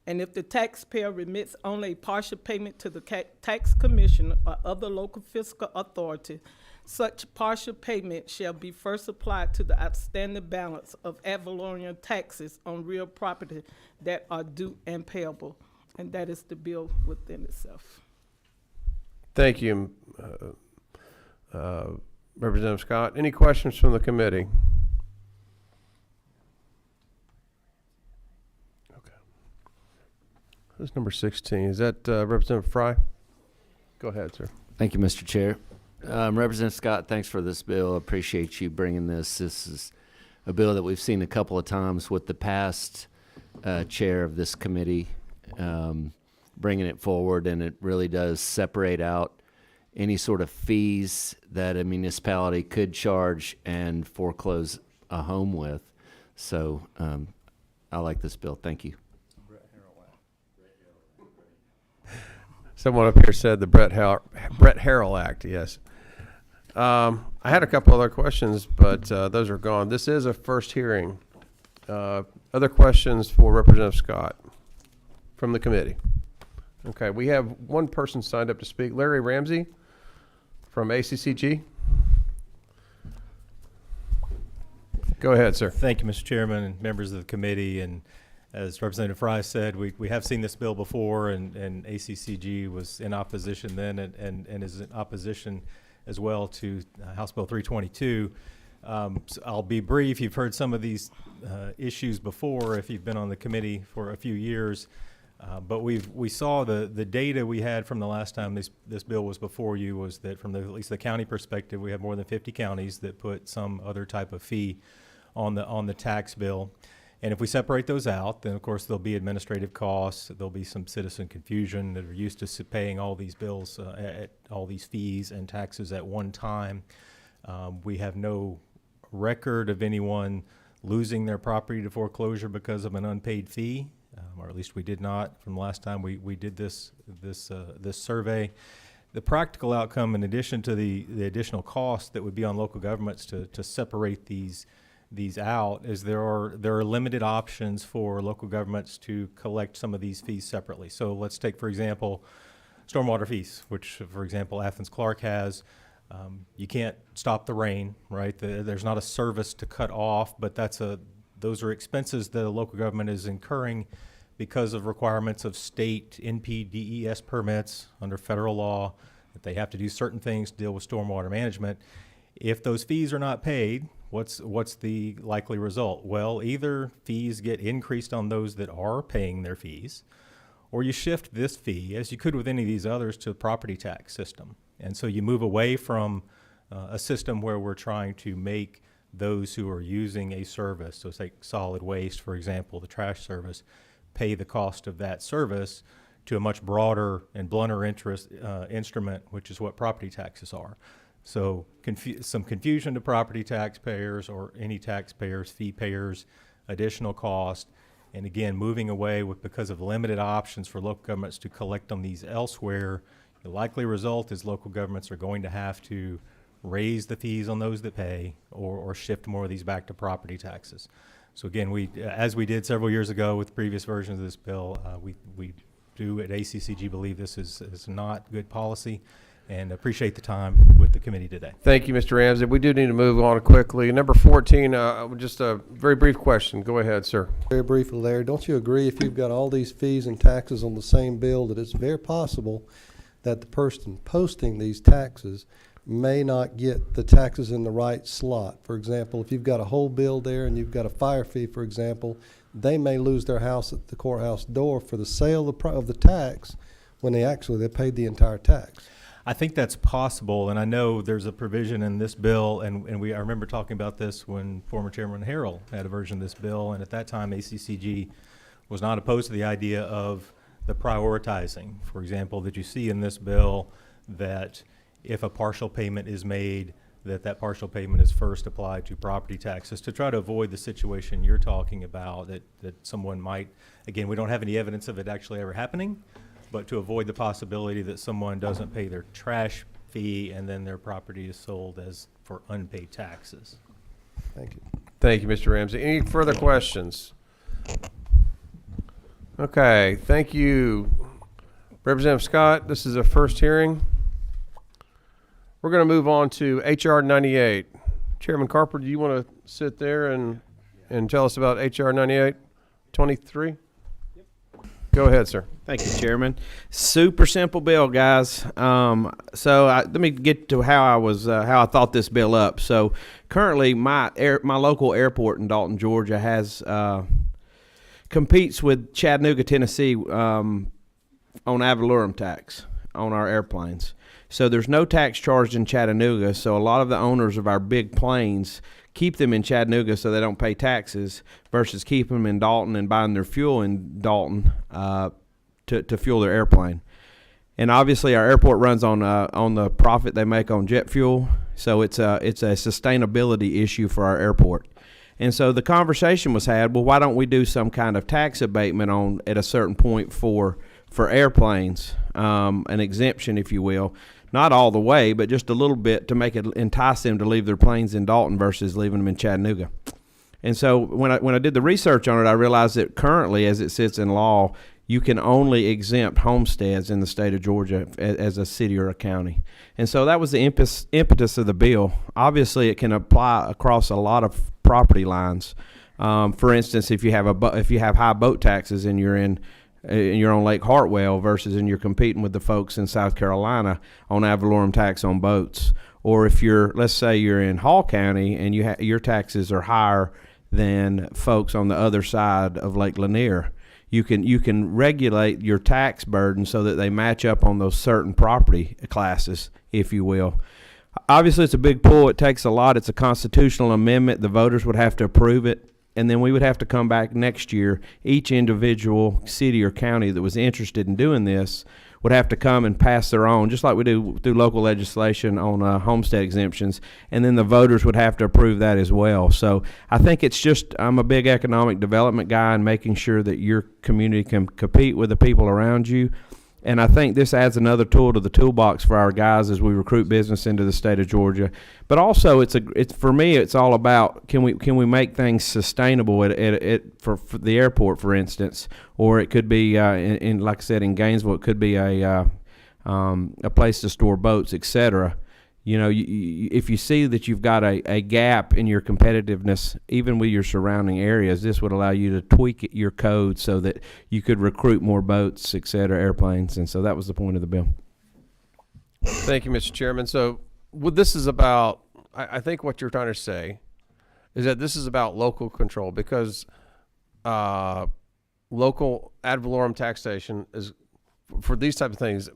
And if the taxpayer remits only a partial payment to the tax commissioner or other local fiscal authority, such partial payment shall be first applied to the outstanding balance of ad valorem taxes on real property that are due and payable. And that is the bill within itself. Thank you, Representative Scott. Any questions from the committee? Okay. Who's number 16? Is that Representative Fry? Go ahead, sir. Thank you, Mr. Chair. Representative Scott, thanks for this bill. Appreciate you bringing this. This is a bill that we've seen a couple of times with the past chair of this committee bringing it forward, and it really does separate out any sort of fees that a municipality could charge and foreclose a home with. So I like this bill. Thank you. Someone up here said the Brett Harrell Act, yes. I had a couple other questions, but those are gone. This is a first hearing. Other questions for Representative Scott from the committee? Okay, we have one person signed up to speak. Larry Ramsey from ACCG. Go ahead, sir. Thank you, Mr. Chairman and members of the committee. And as Representative Fry said, we have seen this bill before, and ACCG was in opposition then and is in opposition as well to House Bill 322. So I'll be brief. You've heard some of these issues before if you've been on the committee for a few years. But we saw the data we had from the last time this bill was before you was that from at least the county perspective, we have more than 50 counties that put some other type of fee on the tax bill. And if we separate those out, then of course there'll be administrative costs. There'll be some citizen confusion that are used to paying all these bills, at all these fees and taxes at one time. We have no record of anyone losing their property to foreclosure because of an unpaid fee, or at least we did not from the last time we did this survey. The practical outcome, in addition to the additional cost that would be on local governments to separate these out, is there are limited options for local governments to collect some of these fees separately. So let's take, for example, stormwater fees, which, for example, Athens-Clarke has. You can't stop the rain, right? There's not a service to cut off, but those are expenses that a local government is incurring because of requirements of state NPDES permits under federal law, that they have to do certain things to deal with stormwater management. If those fees are not paid, what's the likely result? Well, either fees get increased on those that are paying their fees, or you shift this fee, as you could with any of these others, to a property tax system. And so you move away from a system where we're trying to make those who are using a service, so say solid waste, for example, the trash service, pay the cost of that service, to a much broader and blunter instrument, which is what property taxes are. So some confusion to property taxpayers or any taxpayers, fee payers, additional cost, and again, moving away because of limited options for local governments to collect on these elsewhere. The likely result is local governments are going to have to raise the fees on those that pay, or shift more of these back to property taxes. So again, as we did several years ago with previous versions of this bill, we do at ACCG believe this is not good policy. and appreciate the time with the committee today. Thank you, Mr. Ramsey. We do need to move on quickly. Number 14, just a very brief question. Go ahead, sir. Very briefly, Larry, don't you agree if you've got all these fees and taxes on the same bill that it's very possible that the person posting these taxes may not get the taxes in the right slot? For example, if you've got a whole bill there and you've got a fire fee, for example, they may lose their house at the courthouse door for the sale of the tax when they paid the entire tax. I think that's possible, and I know there's a provision in this bill, and I remember talking about this when former Chairman Harrell had a version of this bill, and at that time ACCG was not opposed to the idea of the prioritizing. For example, that you see in this bill that if a partial payment is made, that partial payment is first applied to property taxes to try to avoid the situation you're talking about, that someone might, again, we don't have any evidence of it actually ever happening, but to avoid the possibility that someone doesn't pay their trash fee and then their property is sold as for unpaid taxes. Thank you. Thank you, Mr. Ramsey. Any further questions? Okay, thank you. Representative Scott, this is a first hearing. We're going to move on to H.R. 98. Chairman Carper, do you want to sit there and tell us about H.R. 98-23? Yep. Go ahead, sir. Thank you, Chairman. Super simple bill, guys. Let me get to how I thought this bill up. So currently, my local airport in Dalton, Georgia, has competes with Chattanooga, Tennessee, on ad valorem tax on our airplanes. So there's no tax charged in Chattanooga. So a lot of the owners of our big planes keep them in Chattanooga so they don't pay taxes versus keeping them in Dalton and buying their fuel in Dalton to fuel their airplane. And obviously our airport runs on the profit they make on jet fuel. So it's a sustainability issue for our airport. And so the conversation was had, well, why don't we do some kind of tax abatement at a certain point for airplanes, an exemption, if you will. Not all the way, but just a little bit to make it entice them to leave their planes in Dalton versus leaving them in Chattanooga. And so when I did the research on it, I realized that currently, as it sits in law, you can only exempt homesteads in the state of Georgia as a city or a county. And so that was the impetus of the bill. Obviously, it can apply across a lot of property lines. For instance, if you have high boat taxes and you're on Lake Hartwell versus and you're competing with the folks in South Carolina on ad valorem tax on boats, or if let's say you're in Hall County and your taxes are higher than folks on the other side of Lake Lanier, you can regulate your tax burden so that they match up on those certain property classes, if you will. Obviously, it's a big pull. It takes a lot. It's a constitutional amendment. The voters would have to approve it. And then we would have to come back next year. Each individual city or county that was interested in doing this would have to come and pass their own, just like we do through local legislation on homestead exemptions. And then the voters would have to approve that as well. So I think I'm a big economic development guy and making sure that your community can compete with the people around you. And I think this adds another tool to the toolbox for our guys as we recruit business into the state of Georgia. But also, for me, it's all about can we make things sustainable for the airport, for instance, or it could be in like I said in Gainesville, it could be a place to store boats, etc. You know, if you see that you've got a gap in your competitiveness, even with your surrounding areas, this would allow you to tweak your code so that you could recruit more boats, et cetera, airplanes. And so that was the point of the bill. Thank you, Mr. Chairman. So what this is about, I think what you're trying to say is that this is about local control because local ad valorem taxation is for these type of things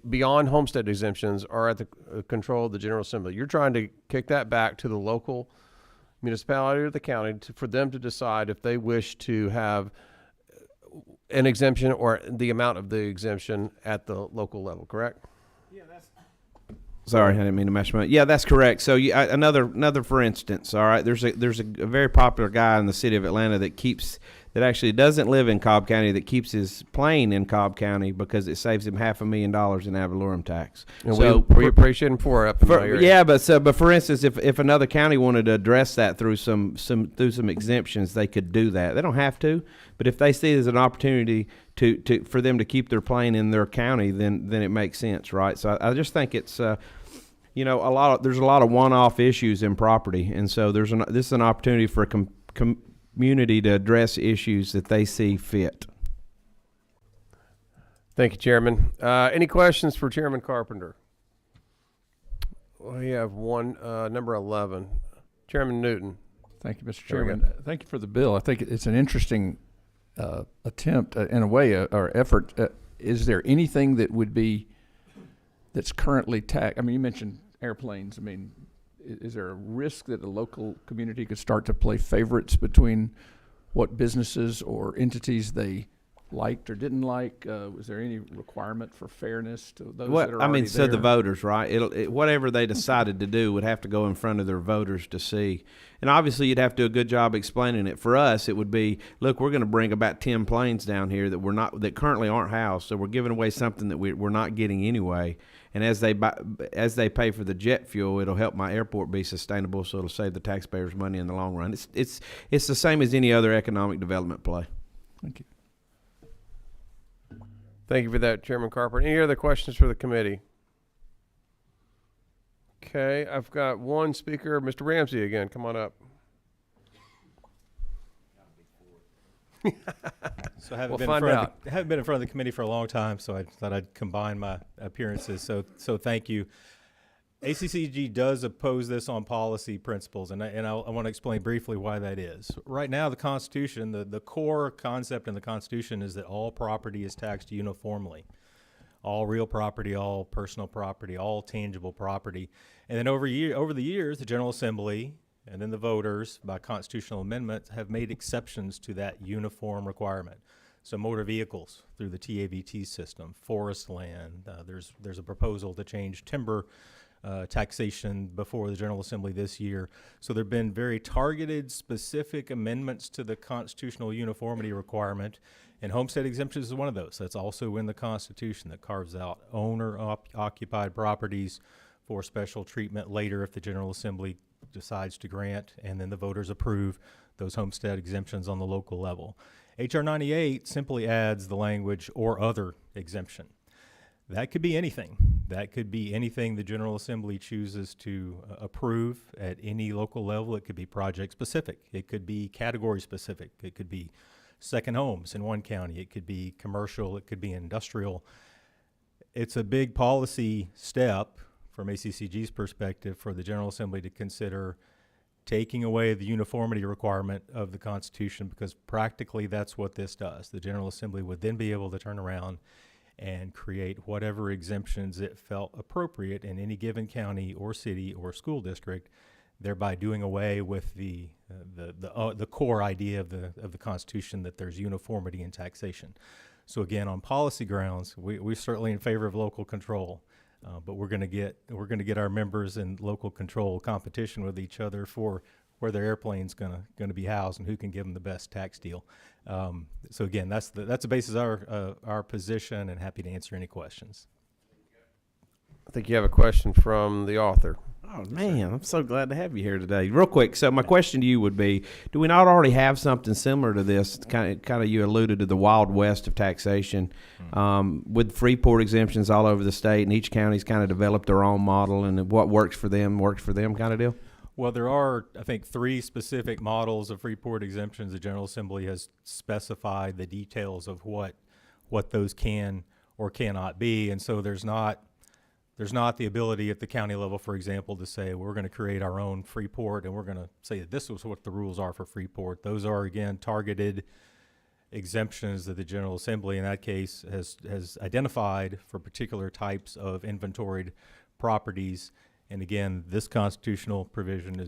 beyond homestead exemptions are at the control of the General Assembly. You're trying to kick that back to the local municipality or the county for them to decide if they wish to have an exemption or the amount of the exemption at the local level, correct? Yeah, sorry, I didn't mean to mash my. Yeah, that's correct. So another for instance, all right. There's a very popular guy in the city of Atlanta that keeps that actually doesn't live in Cobb County that keeps his plane in Cobb County because it saves him $500,000 in ad valorem tax. And So we appreciate him for up in my area. yeah, but for instance, if another county wanted to address that through some exemptions, they could do that. They don't have to, but if they see there's an opportunity for them to keep their plane in their county, then it makes sense, right? So I just think it's there's a lot of one-off issues in property, and so this is an opportunity for a community to address issues that they see fit. Thank you, Chairman. Any questions for Chairman Carpenter? We have one, number 11. Chairman Newton. Thank you, Mr. There we Chairman. Thank you for the bill. I think it's an interesting attempt, in a way, or effort. Is there anything that's currently taxed? I mean, you mentioned airplanes. I mean, is there a risk that a local community could start to play favorites between what businesses or entities they liked or didn't like? Was there any requirement for fairness to those that are already so the there? voters, right? Whatever they decided to do would have to go in front of their voters to see. And obviously, you'd have to do a good job explaining it. For us, it would be, look, we're going to bring about 10 planes down here that currently aren't housed, so we're giving away something that we're not getting anyway. And as they pay for the jet fuel, it'll help my airport be sustainable, so it'll save the taxpayers money in the long run. It's the same as any other economic development play. Thank you. Thank you for that, Chairman Carpenter. Any other questions for the committee? Okay, I've got one speaker, Mr. Ramsey again. Come on up. So I haven't, We'll been find out. haven't been in front of the committee for a long time, so I thought I'd combine my appearances. So thank you. ACCG does oppose this on policy principles, and I want to explain briefly why that is. Right now, the Constitution, the core concept in the Constitution is that all property is taxed uniformly. All real property, all personal property, all tangible property. And then over the years, the General Assembly and then the voters, by constitutional amendment, have made exceptions to that uniform requirement. So motor vehicles through the TAVT system, forest land, there's a proposal to change timber taxation before the General Assembly this year. So there have been very targeted, specific amendments to the constitutional uniformity requirement, and homestead exemptions is one of those. That's also in the Constitution that carves out owner-occupied properties for special treatment later if the General Assembly decides to grant, and then the voters approve those homestead exemptions on the local level. H.R. 98 simply adds the language "or other exemption." That could be anything. That could be anything the General Assembly chooses to approve at any local level. It could be project specific. It could be category specific. It could be second homes in one county. It could be commercial. It could be industrial. It's a big policy step from ACCG's perspective for the General Assembly to consider taking away the uniformity requirement of the Constitution, because practically that's what this does. The General Assembly would then be able to turn around and create whatever exemptions it felt appropriate in any given county or city or school district, thereby doing away with the core idea of the Constitution that there's uniformity in taxation. So again, on policy grounds, we're certainly in favor of local control, but we're going to get our members in local control competition with each other for where their airplane's going to be housed and who can give them the best tax deal. So again, that's the basis of our position, and happy to answer any questions. I think you have a question from the author. Oh, man, I'm so glad to have you here today. Real quick, so my question to you would be, do we not already have something similar to this? Kind of you alluded to the Wild West of taxation, with Freeport exemptions all over the state, and each county's kind of developed their own model, and what works for them kind of deal? Well, there are, I think, 3 specific models of Freeport exemptions. The General Assembly has specified the details of what those can or cannot be, and so there's not the ability at the county level, for example, to say we're going to create our own Freeport and we're going to say that this is what the rules are for Freeport. Those are, again, targeted exemptions that the General Assembly in that case has identified for particular types of inventoried properties. And again, this constitutional provision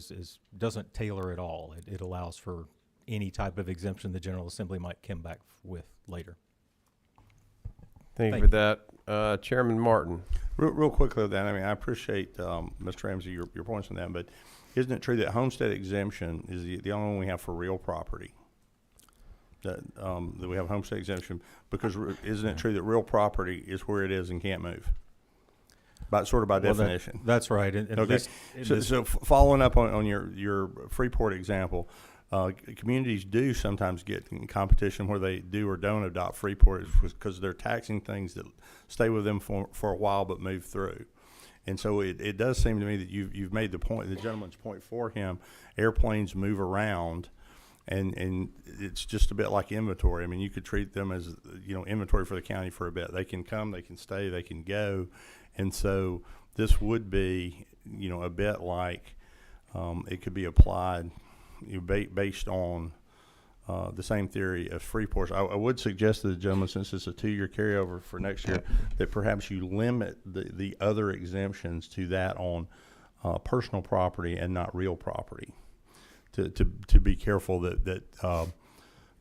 doesn't tailor at all. It allows for any type of exemption the General Assembly might come back with later. Thank you for that. Chairman Martin. Real quickly with that, I mean, I appreciate, Mr. Ramsey, your points on that, but isn't it true that homestead exemption is the only one we have for real property? that we have homestead exemption, because isn't it true that real property is where it is and can't move? Sort of by definition. That's right. And Okay. So following up on your Freeport example, communities do sometimes get in competition where they do or don't adopt Freeport because they're taxing things that stay with them for a while but move through. And so it does seem to me that you've made the point, the gentleman's point for him, airplanes move around, and it's just a bit like inventory. I mean, you could treat them as, inventory for the county for a bit. They can come, they can stay, they can go. And so this would be, a bit like it could be applied based on the same theory as Freeport. I would suggest to the gentleman, since it's a 2-year carryover for next year, that perhaps you limit the other exemptions to that on personal property and not real property, to be careful that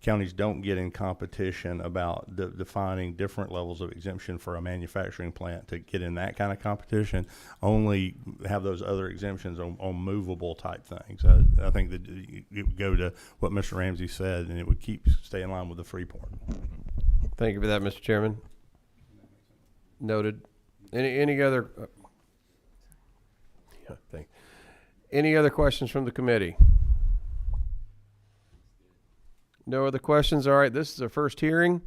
counties don't get in competition about defining different levels of exemption for a manufacturing plant to get in that kind of competition. Only have those other exemptions on movable type things. I think that it would go to what Mr. Ramsey said, and it would stay in line with the Freeport. Thank you for that, Mr. Chairman. Noted. Any other? Any other questions from the committee? No other questions? All right, this is our first hearing.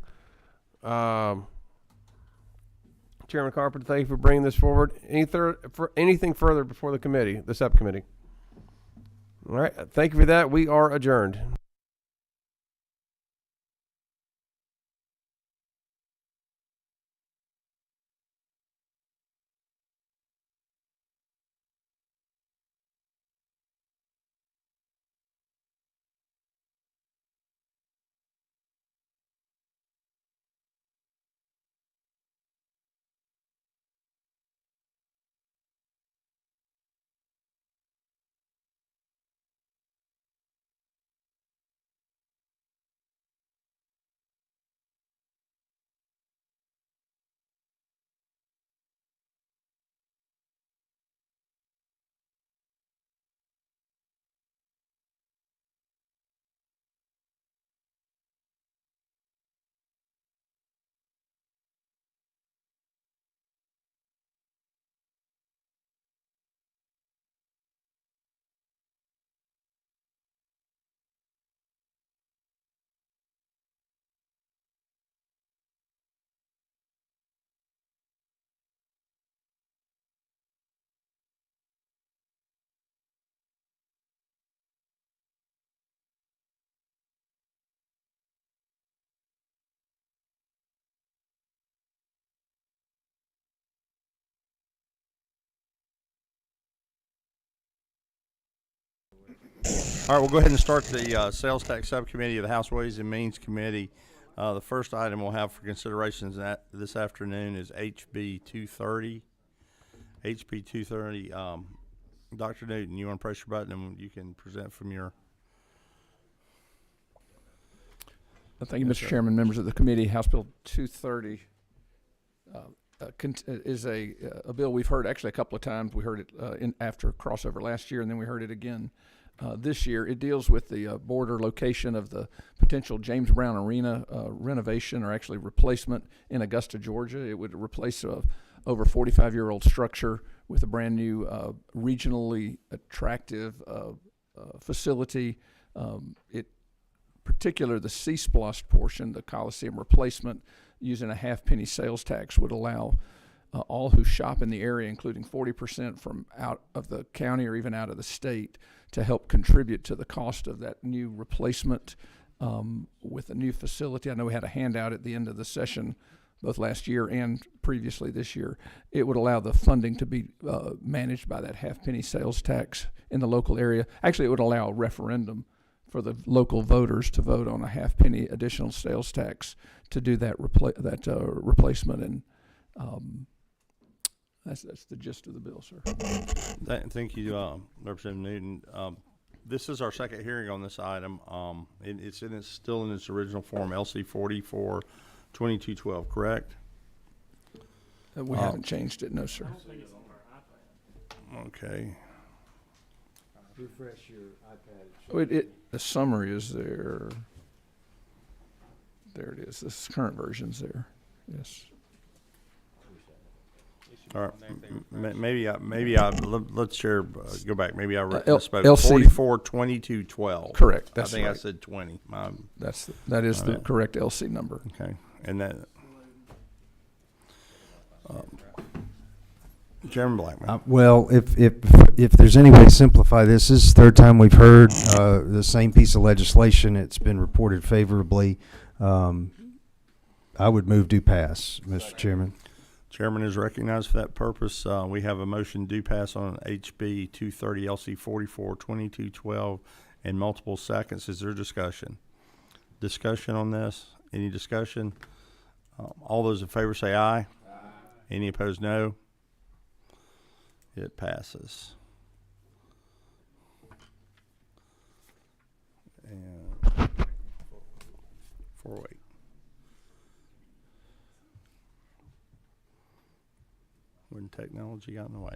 Chairman Carpenter, thank you for bringing this forward. Anything further before the committee, the subcommittee? All right, thank you for that. We are adjourned. All right, we'll go ahead and start the Sales Tax Subcommittee of the House Ways and Means Committee. The first item we'll have for considerations this afternoon is HB 230. HB 230. Dr. Newton, you want to press your button and you can present from your... Thank you, Mr. Chairman, members of the committee. House Bill 230 is a bill we've heard actually a couple of times. We heard it after crossover last year, and then we heard it again this year. It deals with the border location of the potential James Brown Arena renovation, or actually replacement, in Augusta, Georgia. It would replace a over 45-year-old structure with a brand new regionally attractive facility. Particular the C-Splosh portion, the Coliseum replacement, using a half-penny sales tax would allow all who shop in the area, including 40% from out of the county or even out of the state, to help contribute to the cost of that new replacement with a new facility. I know we had a handout at the end of the session, both last year and previously this year. It would allow the funding to be managed by that half-penny sales tax in the local area. Actually, it would allow a referendum for the local voters to vote on a half-penny additional sales tax to do that replacement, and that's the gist of the bill, sir. Thank you, Representative Newton. This is our second hearing on this item. It's still in its original form, LC 44-2212, correct? We haven't changed it, no, sir. Okay. Refresh your iPad. The summary is there. There it is. This is current version's there. Yes. All right, let's share, go back, maybe I spoke, LC 442212. Correct, I that's think I right. said 20. That is the right. correct LC number. Okay, and that, Chairman Blackman. Well, if there's any way to simplify this is the third time we've heard the same piece of legislation. It's been reported favorably. I would move do pass, Mr. Chairman. Chairman is recognized for that purpose. We have a motion due pass on HB 230 LC 442212 in multiple seconds. Is there discussion? Discussion on this? Any discussion? All those in favor say aye. Aye. Any opposed, no. It passes. And 408. When technology got in the way.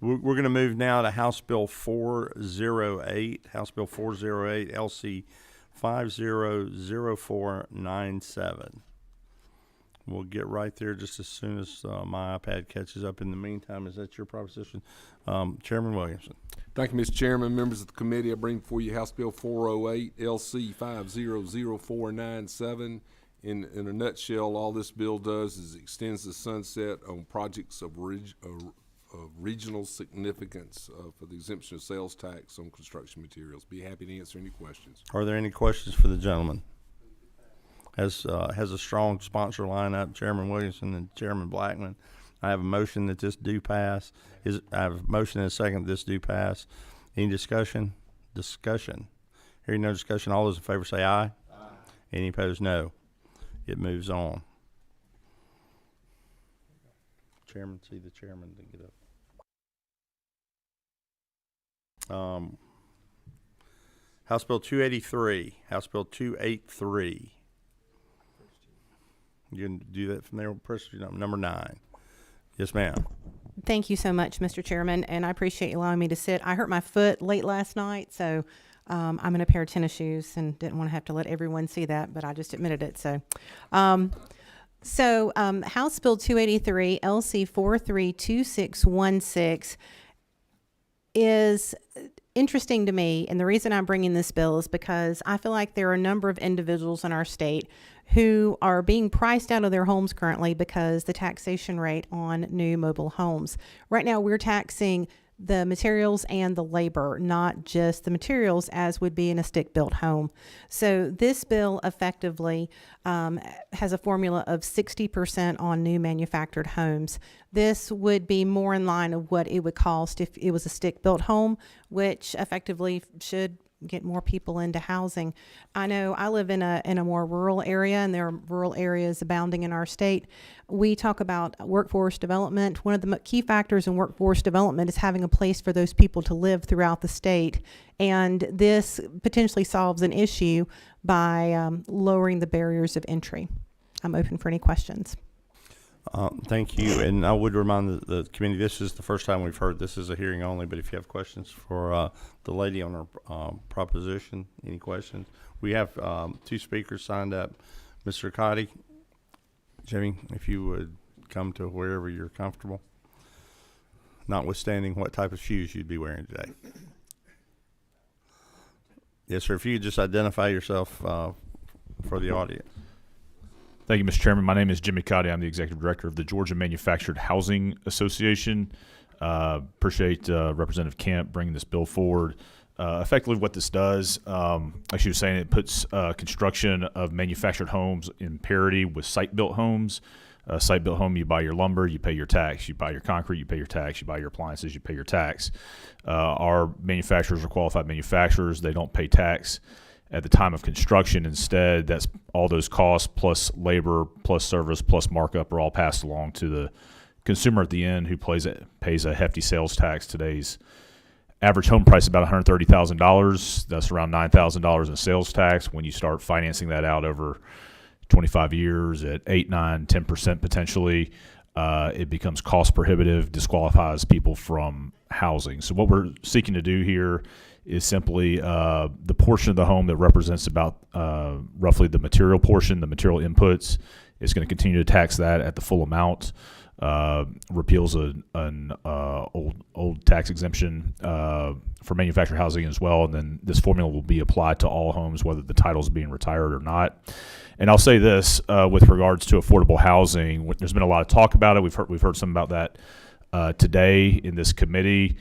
We're going to move now to House Bill 408, House Bill 408, LC 500497. We'll get right there just as soon as my iPad catches up. In the meantime, is that your proposition? Chairman Williamson. Thank you, Mr. Chairman. Members of the committee, I bring before you House Bill 408, LC 500497. In a nutshell, all this bill does is extends the sunset on projects of regional significance for the exemption of sales tax on construction materials. Be happy to answer any questions. Are there any questions for the gentleman? Has a strong sponsor lineup, Chairman Williamson and Chairman Blackman. I have a motion that this do pass. I have a motion and a second that this do pass. Any discussion? Discussion. Hearing no discussion, all those in favor say aye. Aye. Any opposed, no. It moves on. Chairman, see the chairman didn't get up. House Bill 283. House Bill 283. You can do that from there. Press number 9. Yes, ma'am. Thank you so much, Mr. Chairman, and I appreciate you allowing me to sit. I hurt my foot late last night, so I'm in a pair of tennis shoes and didn't want to have to let everyone see that, but I just admitted it. So, House Bill 283, LC 432616, is interesting to me, and the reason I'm bringing this bill is because I feel like there are a number of individuals in our state who are being priced out of their homes currently because the taxation rate on new mobile homes. Right now, we're taxing the materials and the labor, not just the materials as would be in a stick-built home. So this bill effectively has a formula of 60% on new manufactured homes. This would be more in line of what it would cost if it was a stick-built home, which effectively should get more people into housing. I know I live in a more rural area, and there are rural areas abounding in our state. We talk about workforce development. One of the key factors in workforce development is having a place for those people to live throughout the state. And this potentially solves an issue by lowering the barriers of entry. I'm open for any questions. Thank you. And I would remind the committee, this is the first time we've heard this is a hearing only, but if you have questions for the lady on her proposition, any questions? We have 2 speakers signed up. Mr. Cotty, Jimmy, if you would come to wherever you're comfortable, notwithstanding what type of shoes you'd be wearing today. Yes, sir. If you could just identify yourself for the audience. Thank you, Mr. Chairman. My name is Jimmy Cotty. I'm the Executive Director of the Georgia Manufactured Housing Association. Appreciate Representative Kemp bringing this bill forward. Effectively what this does, like she was saying, it puts construction of manufactured homes in parity with site-built homes. Site-built home, you buy your lumber, you pay your tax. You buy your concrete, you pay your tax. You buy your appliances, you pay your tax. Our manufacturers are qualified manufacturers. They don't pay tax at the time of construction. Instead, that's all those costs plus labor plus service plus markup are all passed along to the consumer at the end, who pays a hefty sales tax. Today's average home price is about $130,000. That's around $9,000 in sales tax. When you start financing that out over 25 years at 8, 9, 10% potentially, it becomes cost prohibitive, disqualifies people from housing. So what we're seeking to do here is simply the portion of the home that represents about roughly the material portion, the material inputs. Is going to continue to tax that at the full amount. Repeals an old tax exemption for manufactured housing as well, and then this formula will be applied to all homes, whether the title is being retired or not. And I'll say this with regards to affordable housing, there's been a lot of talk about it. We've heard some about that today in this committee,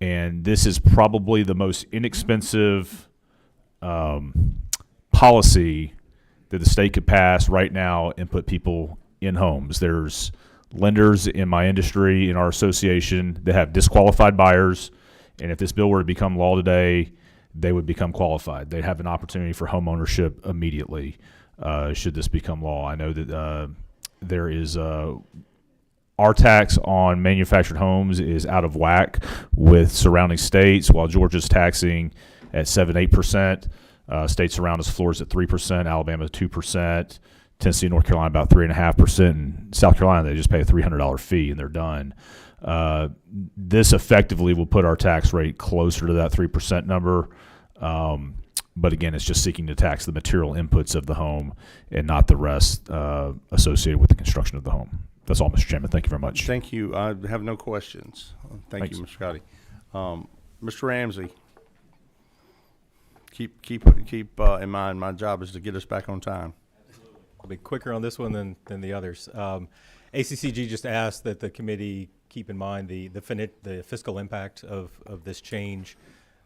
and this is probably the most inexpensive policy that the state could pass right now and put people in homes. There's lenders in my industry, in our association, that have disqualified buyers, and if this bill were to become law today, they would become qualified. They'd have an opportunity for home ownership immediately should this become law. I know that there is our tax on manufactured homes is out of whack with surrounding states. While Georgia's taxing at 7-8%, states around us, Florida's at 3%, Alabama 2%, Tennessee and North Carolina about 3.5%, and South Carolina they just pay a $300 fee and they're done. This effectively will put our tax rate closer to that 3% number. But again, it's just seeking to tax the material inputs of the home and not the rest associated with the construction of the home. That's all, Mr. Chairman. Thank you very much. Thank you. I have no questions. Thank you, Mr. Scotty. Mr. Ramsey, keep in mind my job is to get us back on time. I'll be quicker on this one than the others. ACCG just asked that the committee keep in mind the fiscal impact of this change.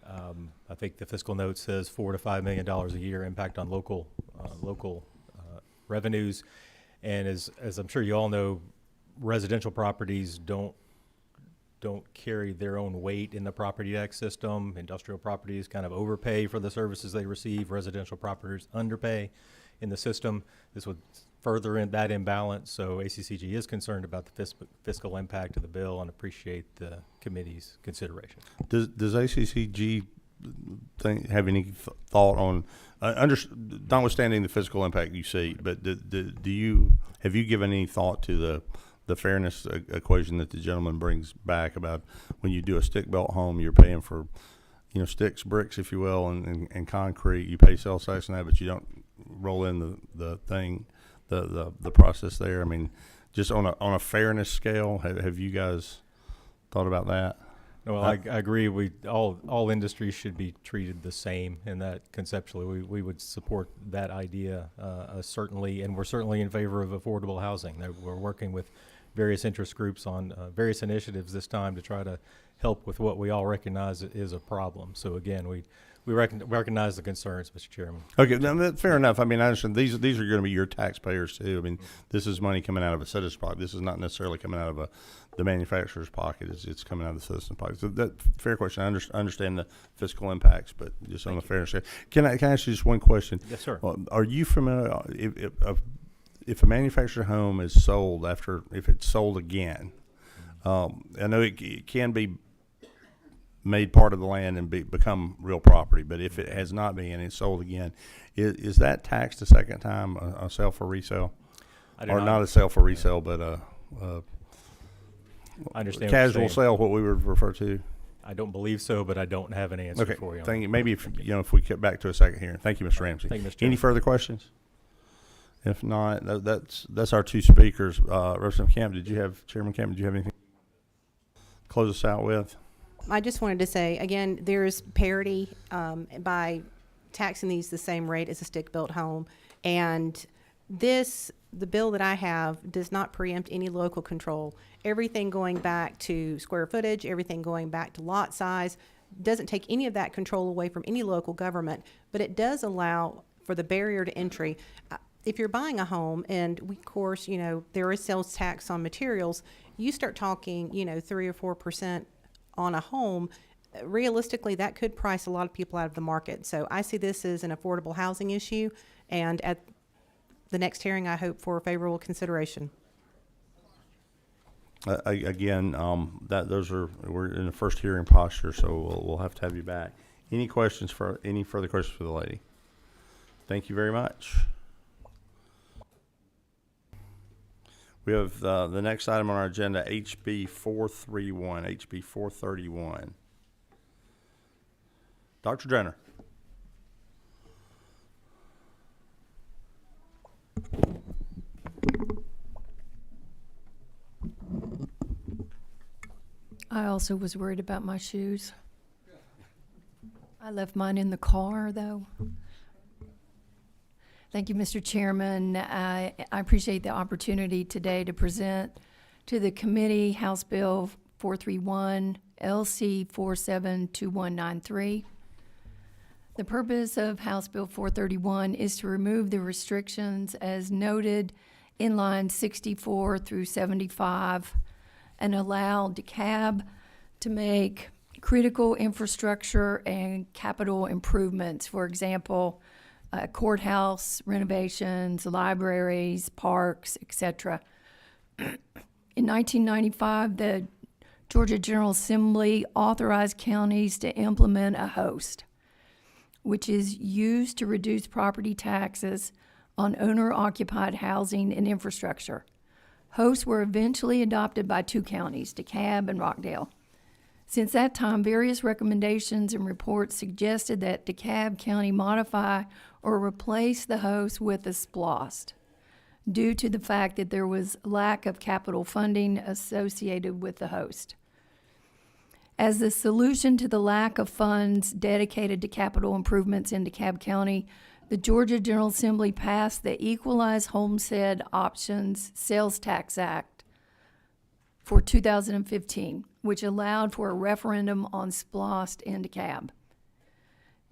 I think the fiscal note says $4 to $5 million a year impact on local revenues, and as I'm sure you all know, residential properties don't carry their own weight in the property tax system. Industrial properties kind of overpay for the services they receive. Residential properties underpay in the system. This would further in that imbalance. So ACCG is concerned about the fiscal impact of the bill and appreciate the committee's consideration. Does ACCG have any thought on, notwithstanding the fiscal impact you see, but have you given any thought to the fairness equation that the gentleman brings back about when you do a stick-built home, you're paying for, sticks, bricks, if you will, and concrete. You pay sales tax on that, but you don't roll in the process there. I mean, just on a fairness scale, have you guys thought about that? Well, I agree. All industries should be treated the same, and that conceptually we would support that idea certainly, and we're certainly in favor of affordable housing. We're working with various interest groups on various initiatives this time to try to help with what we all recognize is a problem. So again, we recognize the concerns, Mr. Chairman. Okay, fair enough. I mean, I understand these are going to be your taxpayers too. I mean, this is money coming out of a citizen's pocket. This is not necessarily coming out of the manufacturer's pocket. It's coming out of the citizen's pocket. So that fair question. I understand the fiscal impacts, but just on the fairness. Can I ask you just one question? Yes, sir. Are you familiar if a manufactured home is sold if it's sold again? I know it can be made part of the land and become real property, but if it has not been and it's sold again, is that taxed a second time, a sale for resale? Or not a sale for resale, but I understand casual sale, what we would refer to? I don't believe so, but I don't have an answer for you. Thank you. Maybe if we get back to a second here. Thank you, Mr. Ramsey. Thank you, Mr. Any further questions? If not, that's our two speakers. Representative Camp, Chairman Camp, did you have anything to close us out with? I just wanted to say, again, there's parity by taxing these the same rate as a stick-built home. And the bill that I have does not preempt any local control. Everything going back to square footage, everything going back to lot size, doesn't take any of that control away from any local government, but it does allow for the barrier to entry. If you're buying a home, and of course, there is sales tax on materials, you start talking, 3 or 4% on a home, realistically, that could price a lot of people out of the market. So I see this as an affordable housing issue, and at the next hearing, I hope for favorable consideration. Again, we're in the first hearing posture, so we'll have to have you back. Any further questions for the lady? Thank you very much. We have the next item on our agenda, HB 431. HB 431. Dr. Drenner. I also was worried about my shoes. I left mine in the car, though. Thank you, Mr. Chairman. I appreciate the opportunity today to present to the committee House Bill 431, LC 472193. The purpose of House Bill 431 is to remove the restrictions as noted in lines 64 through 75 and allow DeKalb to make critical infrastructure and capital improvements. For example, courthouse renovations, libraries, parks, etc. In 1995, the Georgia General Assembly authorized counties to implement a host, which is used to reduce property taxes on owner-occupied housing and infrastructure. Hosts were eventually adopted by 2 counties, DeKalb and Rockdale. Since that time, various recommendations and reports suggested that DeKalb County modify or replace the host with a SPLOST due to the fact that there was lack of capital funding associated with the host. As the solution to the lack of funds dedicated to capital improvements in DeKalb County, the Georgia General Assembly passed the Equalized Homestead Options Sales Tax Act for 2015, which allowed for a referendum on SPLOST in DeKalb.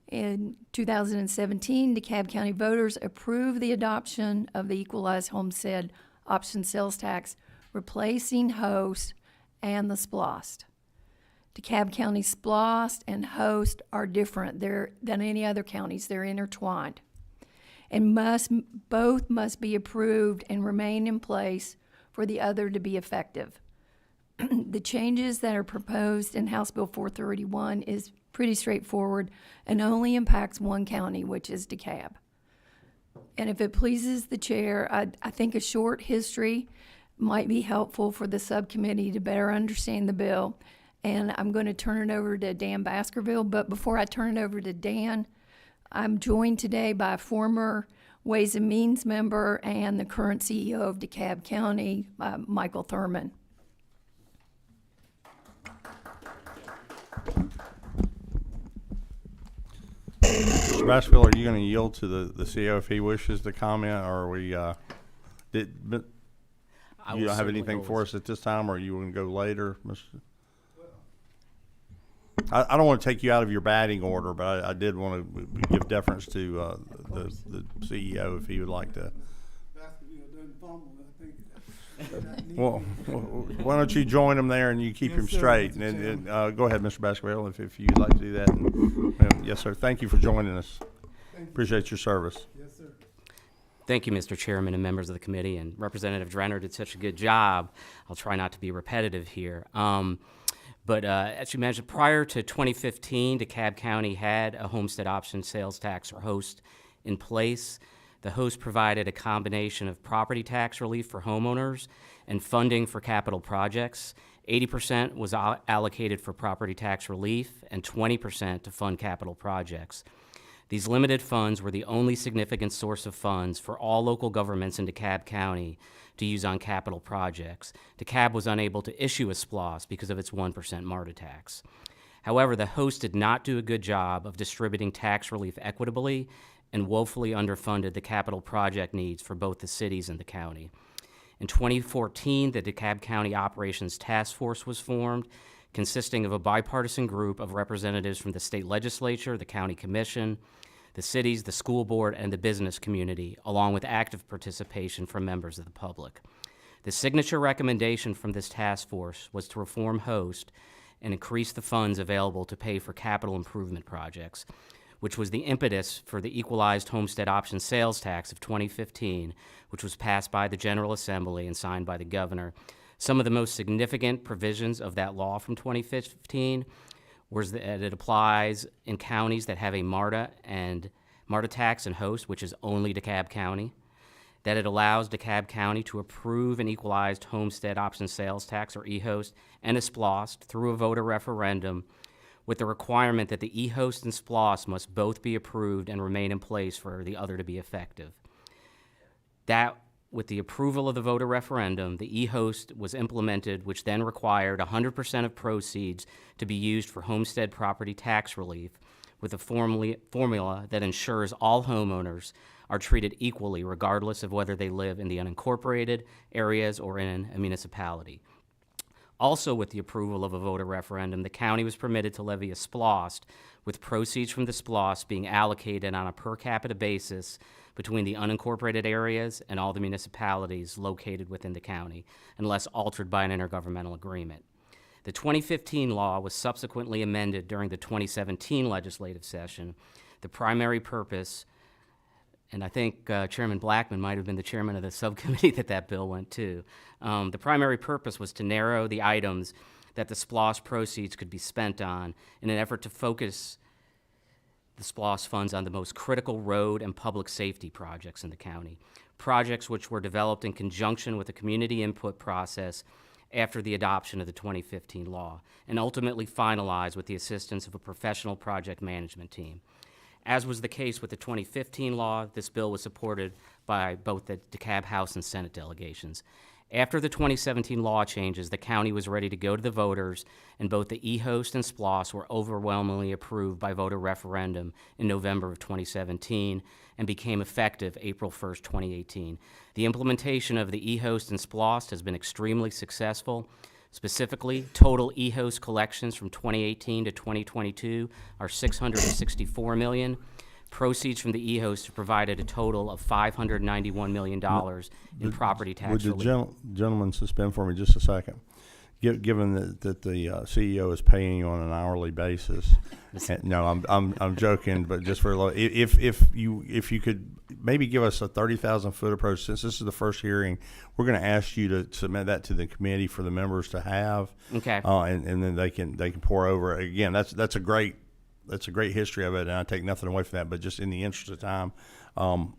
In 2017, DeKalb County voters approved the adoption of the Equalized Homestead Option Sales Tax, replacing host and the SPLOST. DeKalb County SPLOST and host are different than any other counties. They're intertwined and both must be approved and remain in place for the other to be effective. The changes that are proposed in House Bill 431 is pretty straightforward and only impacts one county, which is DeKalb. And if it pleases the chair, I think a short history might be helpful for the subcommittee to better understand the bill. And I'm going to turn it over to Dan Baskerville. But before I turn it over to Dan, I'm joined today by a former Ways and Means member and the current CEO of DeKalb County, Michael Thurman. Mr. Baskerville, are you going to yield to the CEO if he wishes to comment, or are we, you don't have anything for us at this time, or you want to go later, Mr.? I don't want to take you out of your batting order, but I did want to give deference to the CEO if he would like to. Well, why don't you join him there and you keep him straight? And go ahead, Mr. Baskerville, if you'd like to do that. And, yes, sir. Thank you for joining us. Appreciate your service. Yes, sir. Thank you, Mr. Chairman and members of the committee. And Representative Drenner did such a good job. I'll try not to be repetitive here. But as you mentioned, prior to 2015, DeKalb County had a homestead option sales tax or host in place. The host provided a combination of property tax relief for homeowners and funding for capital projects. 80% was allocated for property tax relief and 20% to fund capital projects. These limited funds were the only significant source of funds for all local governments in DeKalb County to use on capital projects. DeKalb was unable to issue a SPLOST because of its 1% MARTA tax. However, the host did not do a good job of distributing tax relief equitably and woefully underfunded the capital project needs for both the cities and the county. In 2014, the DeKalb County Operations Task Force was formed, consisting of a bipartisan group of representatives from the state legislature, the county commission, the cities, the school board, and the business community, along with active participation from members of the public. The signature recommendation from this task force was to reform host and increase the funds available to pay for capital improvement projects, which was the impetus for the Equalized Homestead Option Sales Tax of 2015, which was passed by the General Assembly and signed by the governor. Some of the most significant provisions of that law from 2015 was that it applies in counties that have a MARTA tax and host, which is only DeKalb County, that it allows DeKalb County to approve an Equalized Homestead Option Sales Tax, or EHOST, and a SPLOST through a voter referendum with the requirement that the e-host and SPLOS must both be approved and remain in place for the other to be effective. That, with the approval of the voter referendum, the e-host was implemented, which then required 100% of proceeds to be used for homestead property tax relief, with a formula that ensures all homeowners are treated equally regardless of whether they live in the unincorporated areas or in a municipality. Also, with the approval of a voter referendum, the county was permitted to levy a SPLOST, with proceeds from the SPLOST being allocated on a per capita basis between the unincorporated areas and all the municipalities located within the county, unless altered by an intergovernmental agreement. The 2015 law was subsequently amended during the 2017 legislative session. The primary purpose, and I think Chairman Blackman might have been the chairman of the subcommittee that bill went to. The primary purpose was to narrow the items that the SPLOST proceeds could be spent on in an effort to focus the SPLOST funds on the most critical road and public safety projects in the county, projects which were developed in conjunction with the community input process after the adoption of the 2015 law, and ultimately finalized with the assistance of a professional project management team. As was the case with the 2015 law, this bill was supported by both the DeKalb House and Senate delegations. After the 2017 law changes, the county was ready to go to the voters, and both the e-host and SPLOS were overwhelmingly approved by voter referendum in November of 2017 and became effective April 1st, 2018. The implementation of the e-host and SPLOS has been extremely successful. Specifically, total e-host collections from 2018 to 2022 are $664 million. Proceeds from the e-host have provided a total of $591 million in property tax Would the relief. gentleman suspend for me just a second? Given that the CEO is paying you on an hourly basis, no, I'm joking, but just for a little, if you could maybe give us a 30,000-foot approach, since this is the first hearing, we're going to ask you to submit that to the committee for the members to have. Okay. And then they can pour over it. Again, that's a great history of it, and I take nothing away from that. But just in the interest of time,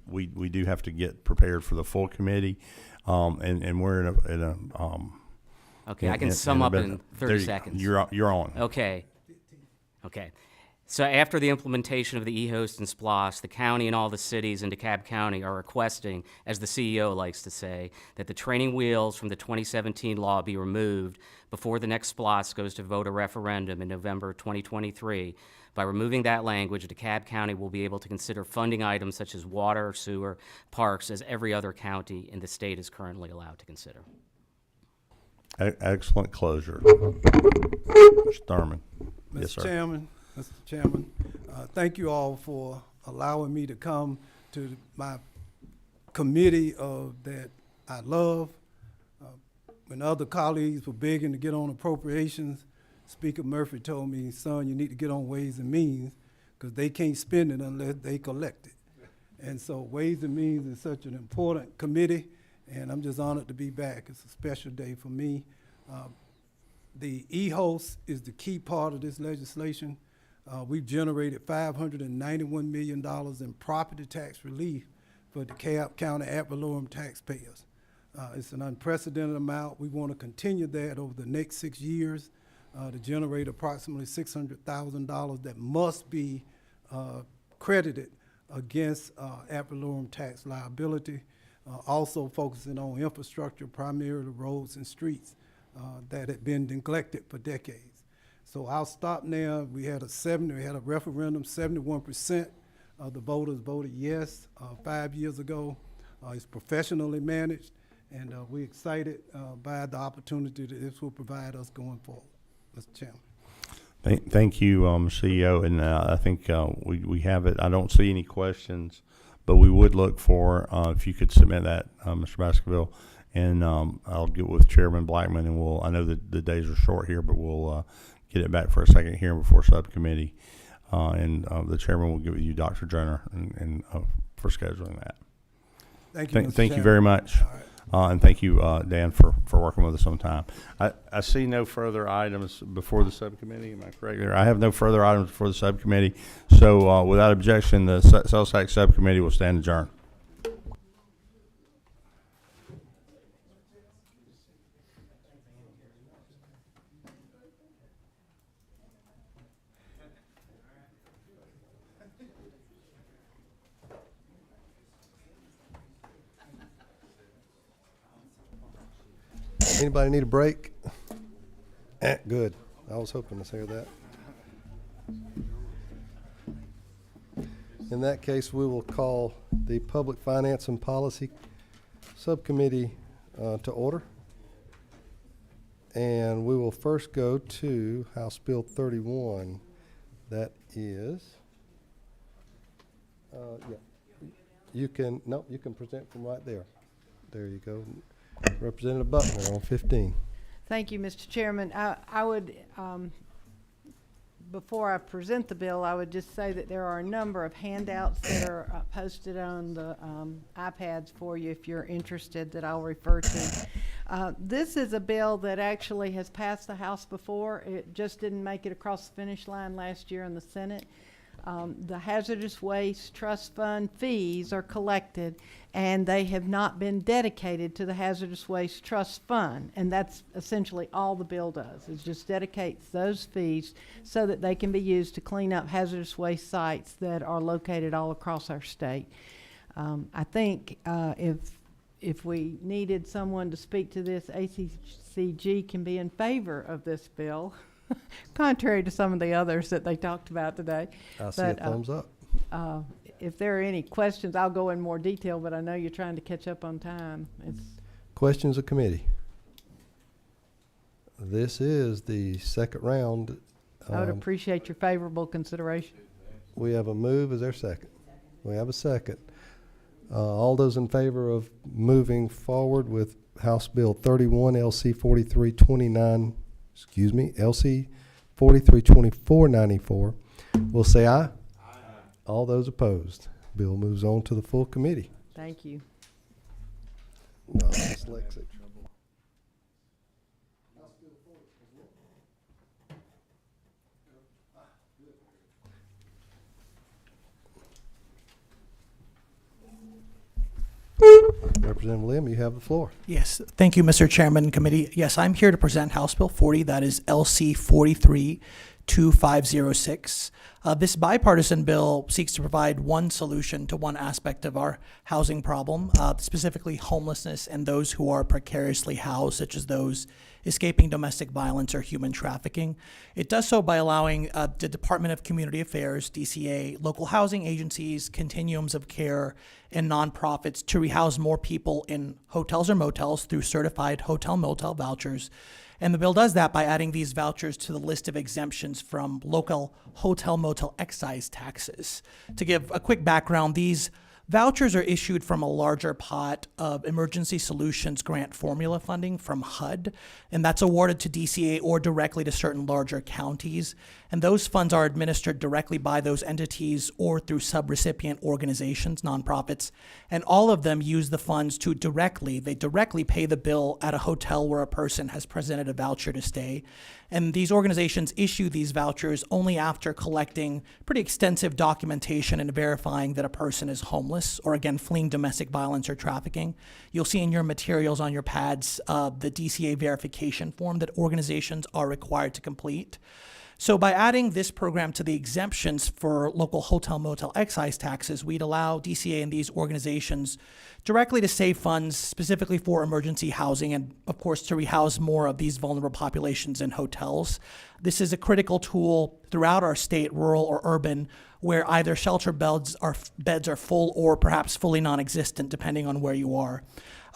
we do have to get prepared for the full committee, and we're in a Okay, I can sum up in 30 seconds. You're on. Okay. So after the implementation of the e-host and SPLOS, the county and all the cities in DeKalb County are requesting, as the CEO likes to say, that the training wheels from the 2017 law be removed before the next SPLOS goes to vote a referendum in November 2023. By removing that language, DeKalb County will be able to consider funding items such as water, sewer, parks, as every other county in the state is currently allowed to consider. Excellent closure. Mr. Thurman. Yes, sir. Mr. Chairman, thank you all for allowing me to come to my committee that I love. When other colleagues were begging to get on appropriations, Speaker Murphy told me, son, you need to get on Ways and Means because they can't spend it unless they collect it. And so Ways and Means is such an important committee, and I'm just honored to be back. It's a special day for me. The e-host is the key part of this legislation. We've generated $591 million in property tax relief for DeKalb County ad valorem taxpayers. It's an unprecedented amount. We want to continue that over the next 6 years to generate approximately $600,000 that must be credited against ad valorem tax liability. Also focusing on infrastructure, primarily roads and streets that had been neglected for decades. So I'll stop now. We had a referendum, 71% of the voters voted yes 5 years ago. It's professionally managed, and we're excited by the opportunity that this will provide us going forward. Mr. Chairman. Thank you, CEO, and I think we have it. I don't see any questions, but we would look for if you could submit that, Mr. Baskerville, and I'll get with Chairman Blackman, and I know that the days are short here, but we'll get it back for a second hearing before subcommittee, and the chairman will get with you, Dr. Jenner, and for scheduling that. Thank you, Mr. Thank you Chairman. very much. And thank you, Dan, for working with us on time. I see no further items before the subcommittee. Am I correct there? I have no further items before the subcommittee. So without objection, the sales tax subcommittee will stand adjourned. Anybody need a break? Good. I was hoping to hear that. In that case, we will call the Public Finance and Policy Subcommittee to order. And we will first go to House Bill 31. That is, yeah. You can present from right there. There you go. Representative Butler on 15. Thank you, Mr. Chairman. I would, before I present the bill, I would just say that there are a number of handouts that are posted on the iPads for you if you're interested that I'll refer to. This is a bill that actually has passed the House before. It just didn't make it across the finish line last year in the Senate. The Hazardous Waste Trust Fund fees are collected, and they have not been dedicated to the Hazardous Waste Trust Fund, and that's essentially all the bill does, is just dedicates those fees so that they can be used to clean up hazardous waste sites that are located all across our state. I think if we needed someone to speak to this, ACCG can be in favor of this bill. Contrary to some of the others that they talked about today. I see a thumbs up. If there are any questions, I'll go in more detail, but I know you're trying to catch up on time. Questions of committee? This is the second round. I would appreciate your favorable consideration. We have a move. Is there a second? We have a second. All those in favor of moving forward with House Bill 31, LC 4329, LC 432494, will say aye. Aye. All those opposed. Bill moves on to the full committee. Thank you. No, dyslexic. Representative Lim, you have the floor. Yes, thank you, Mr. Chairman and Committee. Yes, I'm here to present House Bill 40, that is LC 432506. This bipartisan bill seeks to provide one solution to one aspect of our housing problem, specifically homelessness and those who are precariously housed, such as those escaping domestic violence or human trafficking. It does so by allowing the Department of Community Affairs, DCA, local housing agencies, continuums of care, and nonprofits to rehouse more people in hotels or motels through certified hotel-motel vouchers. And the bill does that by adding these vouchers to the list of exemptions from local hotel-motel excise taxes. To give a quick background, these vouchers are issued from a larger pot of Emergency Solutions Grant Formula funding from HUD, and that's awarded to DCA or directly to certain larger counties. And those funds are administered directly by those entities or through subrecipient organizations, nonprofits, and all of them use the funds to directly pay the bill at a hotel where a person has presented a voucher to stay. And these organizations issue these vouchers only after collecting pretty extensive documentation and verifying that a person is homeless or, again, fleeing domestic violence or trafficking. You'll see in your materials on your pads the DCA verification form that organizations are required to complete. So by adding this program to the exemptions for local hotel-motel excise taxes, we'd allow DCA and these organizations directly to save funds specifically for emergency housing and, of course, to rehouse more of these vulnerable populations in hotels. This is a critical tool throughout our state, rural or urban, where either shelter beds are full or perhaps fully non-existent, depending on where you are.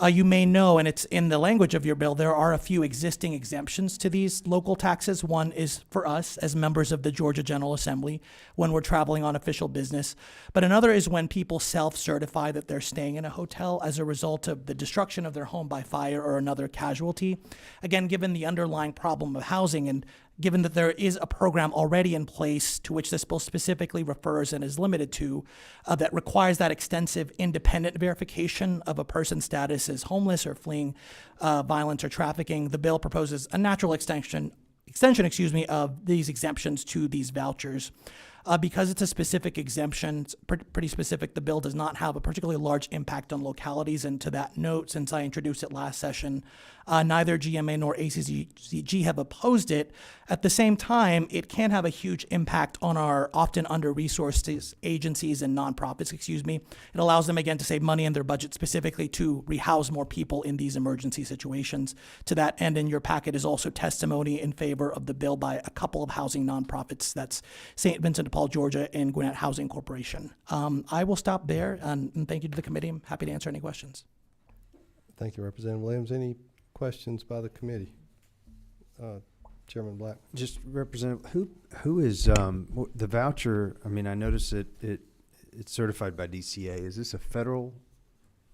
You may know, and it's in the language of your bill, there are a few existing exemptions to these local taxes. One is for us as members of the Georgia General Assembly when we're traveling on official business. But another is when people self-certify that they're staying in a hotel as a result of the destruction of their home by fire or another casualty. Again, given the underlying problem of housing and given that there is a program already in place to which this bill specifically refers and is limited to, that requires that extensive independent verification of a person's status as homeless or fleeing violence or trafficking, the bill proposes a natural extension of these exemptions to these vouchers. Because it's a specific exemption, it's pretty specific, the bill does not have a particularly large impact on localities. And to that note, since I introduced it last session, neither GMA nor ACCG have opposed it. At the same time, it can have a huge impact on our often under-resourced agencies and nonprofits, It allows them, again, to save money in their budget specifically to rehouse more people in these emergency situations. To that end, in your packet is also testimony in favor of the bill by a couple of housing nonprofits. That's St. Vincent de Paul, Georgia, and Gwinnett Housing Corporation. I will stop there, and thank you to the committee. I'm happy to answer any questions. Thank you, Representative Williams. Any questions by the committee? Chairman Black. Just Representative, who is the voucher? I mean, I noticed it's certified by DCA. Is this a federal?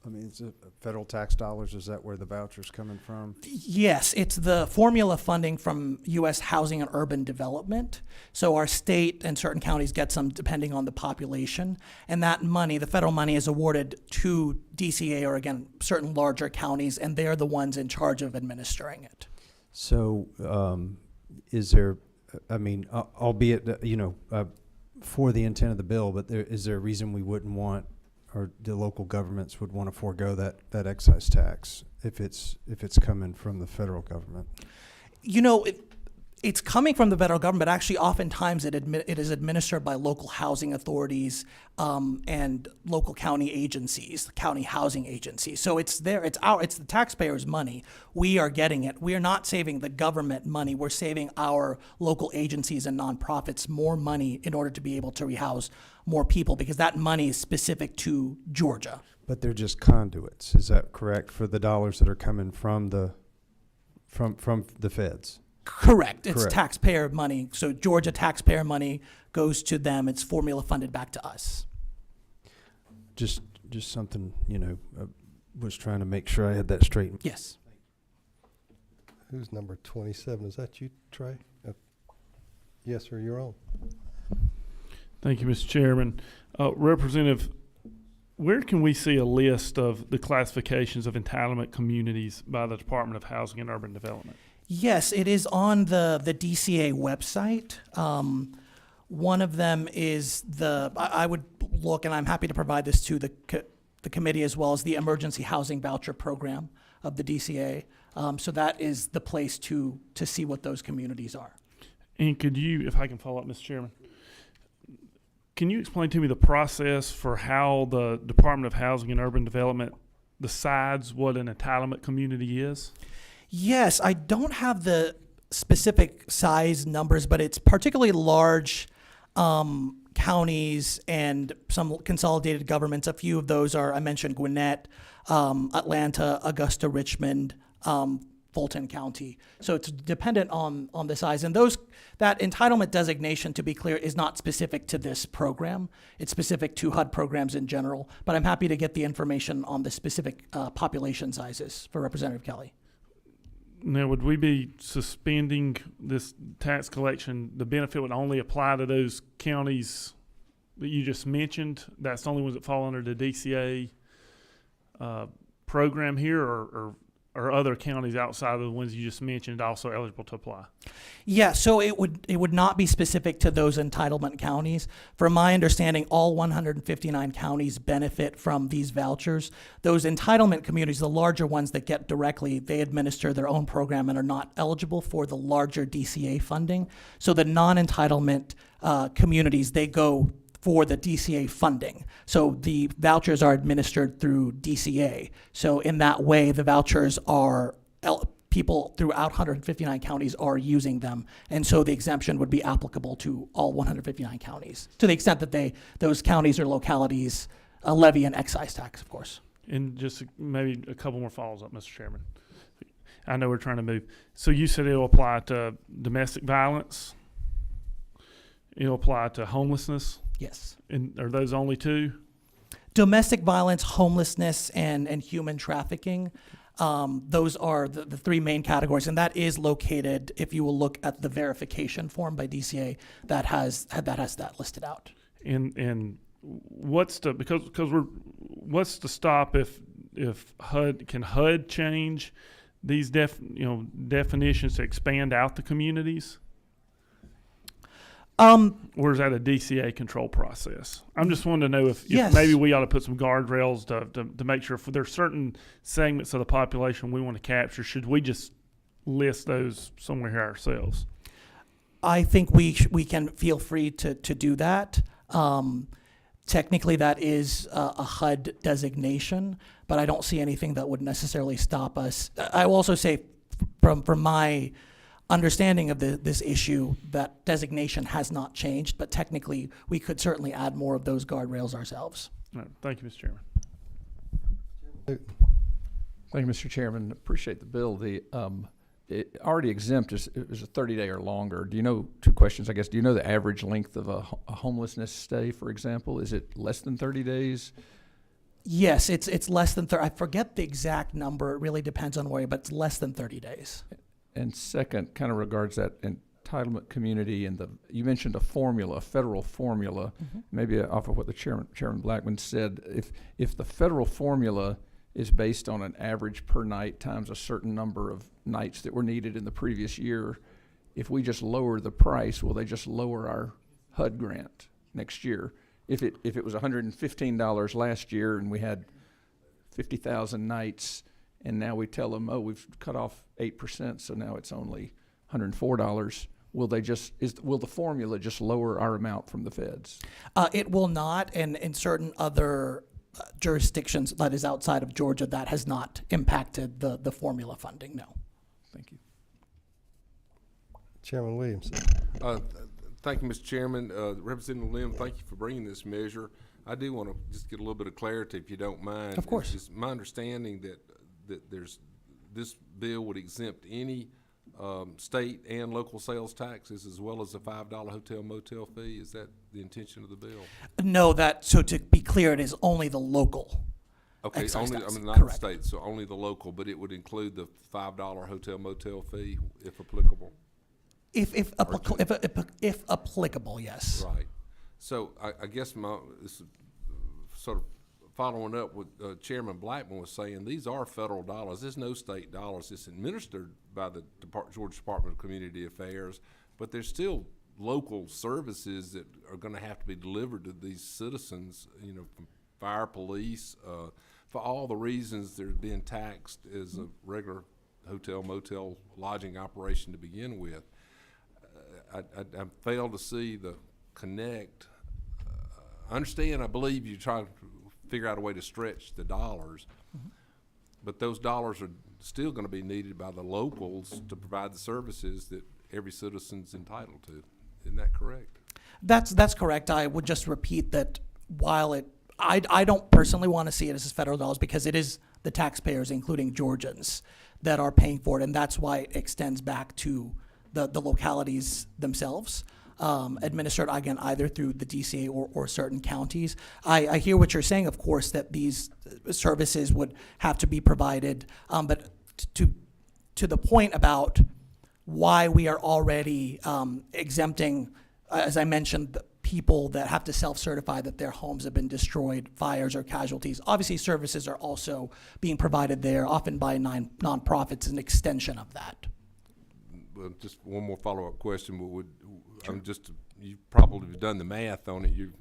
I mean, is it federal tax dollars? Is that where the voucher's coming from? Yes, it's the formula funding from U.S. Housing and Urban Development. So our state and certain counties get some depending on the population. And that money, the federal money, is awarded to DCA or, again, certain larger counties, and they're the ones in charge of administering it. So is there, I mean, albeit, for the intent of the bill, but is there a reason we wouldn't want, or the local governments would want to forego that excise tax if it's coming from the federal government? It's coming from the federal government, but actually oftentimes it is administered by local housing authorities and local county agencies, county housing agencies. So it's there. It's the taxpayers' money. We are getting it. We are not saving the government money. We're saving our local agencies and nonprofits more money in order to be able to rehouse more people, because that money is specific to Georgia. But they're just conduits. Is that correct, for the dollars that are coming from the feds? Correct. It's taxpayer money. So Georgia taxpayer money goes to them. It's formula funded back to us. Just something, was trying to make sure I had that straight. Yes. Who's number 27? Is that you, Trey? Yes, sir, you're on. Thank you, Mr. Chairman. Representative, where can we see a list of the classifications of entitlement communities by the Department of Housing and Urban Development? Yes, it is on the DCA website. One of them is I would look, and I'm happy to provide this to the committee as well, as the Emergency Housing Voucher Program of the DCA. So that is the place to see what those communities are. And could you, if I can follow up, Mr. Chairman, can you explain to me the process for how the Department of Housing and Urban Development decides what an entitlement community is? Yes, I don't have the specific size numbers, but it's particularly large counties and some consolidated governments. A few of those are, I mentioned Gwinnett, Atlanta, Augusta, Richmond, Fulton County. So it's dependent on the size. And that entitlement designation, to be clear, is not specific to this program. It's specific to HUD programs in general. But I'm happy to get the information on the specific population sizes for Representative Kelly. Now, would we be suspending this tax collection? The benefit would only apply to those counties that you just mentioned? That's the only ones that fall under the DCA program here, or other counties outside of the ones you just mentioned also eligible to apply? Yeah, so it would not be specific to those entitlement counties. From my understanding, all 159 counties benefit from these vouchers. Those entitlement communities, the larger ones that get directly, they administer their own program and are not eligible for the larger DCA funding. So the non-entitlement communities, they go for the DCA funding. So the vouchers are administered through DCA. So in that way, the vouchers are, people throughout 159 counties are using them. And so the exemption would be applicable to all 159 counties, to the extent that those counties or localities levy an excise tax, of course. And just maybe a couple more follows up, Mr. Chairman. I know we're trying to move. So you said it'll apply to domestic violence. It'll apply to homelessness. Yes. And are those only two? Domestic violence, homelessness, and human trafficking. Those are the three main categories, and that is located, if you will look at the verification form by DCA, that has that listed out. And what's the what's the stop if HUD change these definitions to expand out the communities? Or is that a DCA control process? I'm just wanting to know if Yes. maybe we ought to put some guardrails to make sure if there's certain segments of the population we want to capture, should we just list those somewhere here ourselves? I think we can feel free to do that. Technically, that is a HUD designation, but I don't see anything that would necessarily stop us. I will also say, from my understanding of this issue, that designation has not changed, but technically, we could certainly add more of those guardrails ourselves. All right, thank you, Mr. Chairman. Thank you, Mr. Chairman. Appreciate the bill. It already exempt is a 30-day or longer. Do you know, two questions, I guess. Do you know the average length of a homelessness stay, for example? Is it less than 30 days? Yes, it's less than 30. I forget the exact number. It really depends on where, but it's less than 30 days. And second, kind of regards that entitlement community, and you mentioned a formula, a federal formula, maybe off of what the Chairman Blackman said. If the federal formula is based on an average per night times a certain number of nights that were needed in the previous year, if we just lower the price, will they just lower our HUD grant next year? If it was $115 last year and we had 50,000 nights, and now we tell them, oh, we've cut off 8%, so now it's only $104. Will the formula just lower our amount from the feds? It will not, and in certain other jurisdictions that is outside of Georgia, that has not impacted the formula funding, no. Thank you. Chairman Williams. Thank you, Mr. Chairman. Representative Lim, thank you for bringing this measure. I do want to just get a little bit of clarity, if you don't mind. Of course. It's my understanding that this bill would exempt any state and local sales taxes, as well as a $5 hotel motel fee. Is that the intention of the bill? No, so to be clear, it is only the local. Okay, excise only, tax. I mean, not Correct. the state, so only the local, but it would include the $5 hotel motel fee, if applicable. If applicable, yes. Right. So I guess this is sort of following up what Chairman Blackman was saying. These are federal dollars. There's no state dollars. It's administered by the Georgia Department of Community Affairs, but there's still local services that are going to have to be delivered to these citizens, from fire, police, for all the reasons they're being taxed as a regular hotel, motel, lodging operation to begin with. I fail to see the connect. I understand, I believe you try to figure out a way to stretch the dollars, but those dollars are still going to be needed by the locals to provide the services that every citizen's entitled to. Isn't that correct? That's correct. I would just repeat that while I don't personally want to see it as federal dollars, because it is the taxpayers, including Georgians, that are paying for it, and that's why it extends back to the localities themselves, administered, again, either through the DCA or certain counties. I hear what you're saying, of course, that these services would have to be provided, but to the point about why we are already exempting, as I mentioned, the people that have to self-certify that their homes have been destroyed, fires or casualties. Obviously, services are also being provided there, often by nonprofits, an extension of that. Just one more follow-up question. You probably have done the math on it. You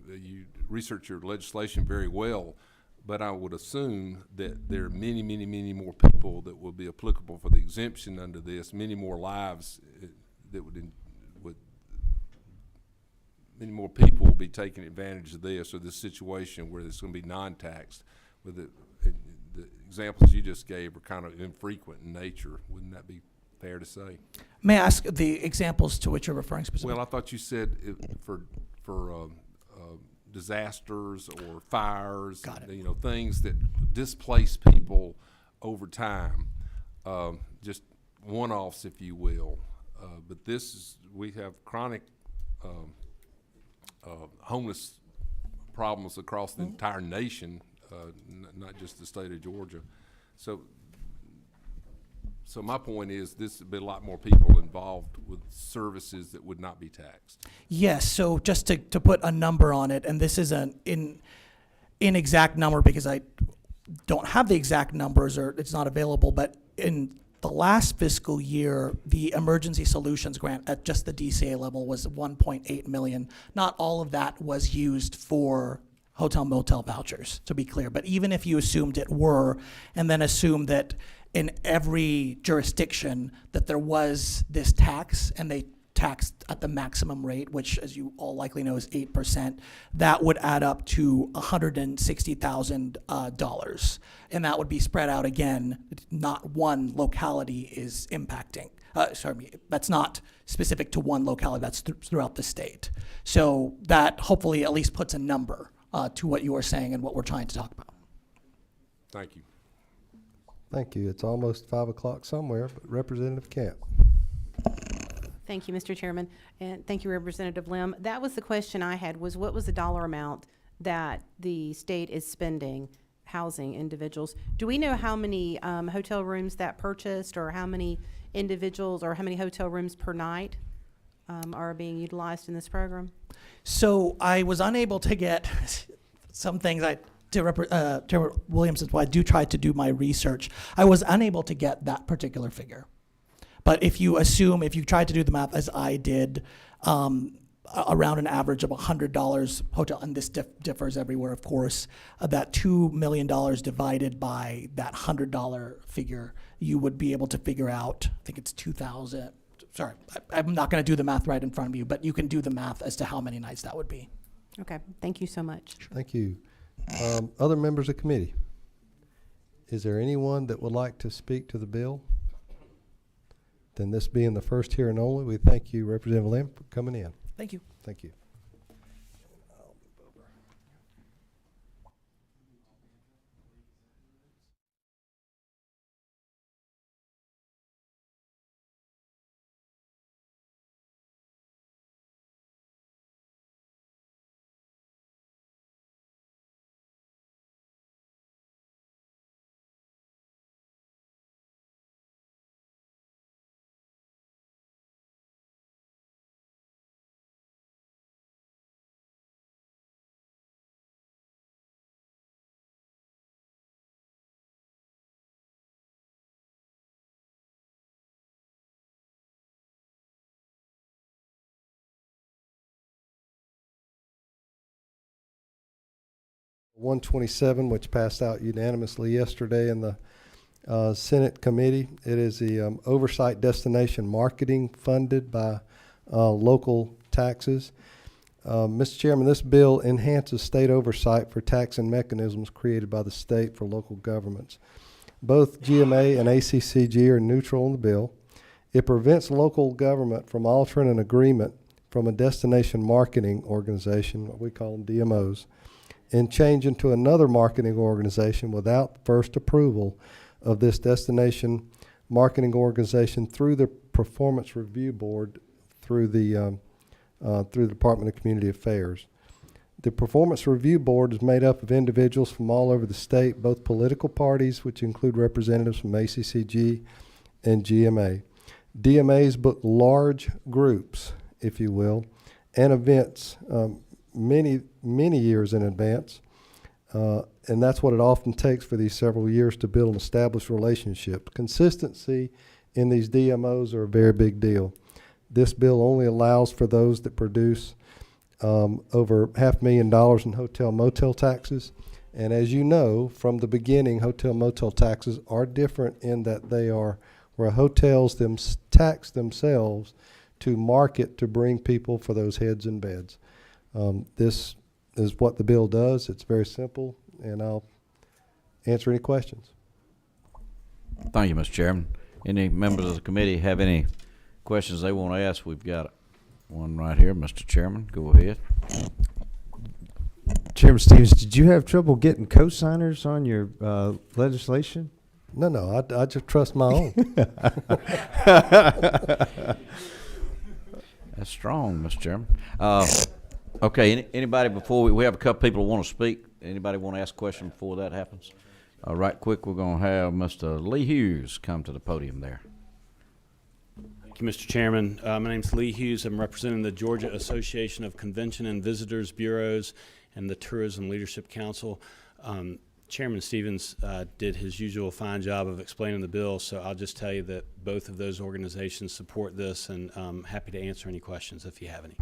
research your legislation very well, but I would assume that there are many, many, many more people that will be applicable for the exemption under this. Many more lives that many more people will be taking advantage of this, or this situation where it's going to be non-taxed. With the examples you just gave are kind of infrequent in nature. Wouldn't that be fair to say? May I ask the examples to which you're referring specifically? Well, I thought you said for disasters or fires, things that displace people over time, just one-offs, if you will. But we have chronic homeless problems across the entire nation, not just the state of Georgia. So my point is, this would be a lot more people involved with services that would not be taxed. Yes, so just to put a number on it, and this is an inexact number because I don't have the exact numbers or it's not available, but in the last fiscal year, the emergency solutions grant at just the DCA level was 1.8 million. Not all of that was used for hotel motel vouchers, to be clear. But even if you assumed it were, and then assumed that in every jurisdiction that there was this tax, and they taxed at the maximum rate, which, as you all likely know, is 8%, that would add up to $160,000. And that would be spread out again. Not one locality is impacting. That's not specific to one locality. That's throughout the state. So that hopefully at least puts a number to what you are saying and what we're trying to talk about. Thank you. Thank you. It's almost 5 o'clock somewhere, but Representative Camp. Thank you, Mr. Chairman, and thank you, Representative Lim. That was the question I had, was what was the dollar amount that the state is spending housing individuals? Do we know how many hotel rooms that purchased, or how many individuals, or how many hotel rooms per night are being utilized in this program? So I was unable to get some things Chairman Williams, that's why I do try to do my research. I was unable to get that particular figure. But if you tried to do the math as I did, around an average of $100 hotel, and this differs everywhere, of course, that $2 million divided by that $100 figure, you would be able to figure out, I think it's 2,000. Sorry, I'm not going to do the math right in front of you, but you can do the math as to how many nights that would be. Okay, thank you so much. Thank you. Other members of committee, is there anyone that would like to speak to the bill? Then this being the first hearing only, we thank you, Representative Lim, for coming in. Thank you. Thank you. $127, which passed out unanimously yesterday in the Senate committee. It is the oversight destination marketing funded by local taxes. Mr. Chairman, this bill enhances state oversight for taxing mechanisms created by the state for local governments. Both GMA and ACCG are neutral on the bill. It prevents local government from altering an agreement from a destination marketing organization, what we call them DMOs, and changing to another marketing organization without first approval of this destination marketing organization through the Performance Review Board through the Department of Community Affairs. The Performance Review Board is made up of individuals from all over the state, both political parties, which include representatives from ACCG and GMA. DMAs book large groups, if you will, and events many years in advance, and that's what it often takes for these several years to build an established relationship. Consistency in these DMOs are a very big deal. This bill only allows for those that produce over $500,000 in hotel motel taxes, and as you know from the beginning, hotel motel taxes are different in that they are where hotels tax themselves to market to bring people for those heads and beds. This is what the bill does. It's very simple, and I'll answer any questions. Thank you, Mr. Chairman. Any members of the committee have any questions they want to ask? We've got one right here. Mr. Chairman, go ahead. Chairman Stevens, did you have trouble getting co-signers on your legislation? No, I just trust my own. That's strong, Mr. Chairman. Okay, anybody before we have a couple people who want to speak. Anybody want to ask a question before that happens? Right quick, we're going to have Mr. Lee Hughes come to the podium there. Thank you, Mr. Chairman. My name's Lee Hughes. I'm representing the Georgia Association of Convention and Visitors Bureaus and the Tourism Leadership Council. Chairman Stevens did his usual fine job of explaining the bill, so I'll just tell you that both of those organizations support this, and I'm happy to answer any questions if you have any.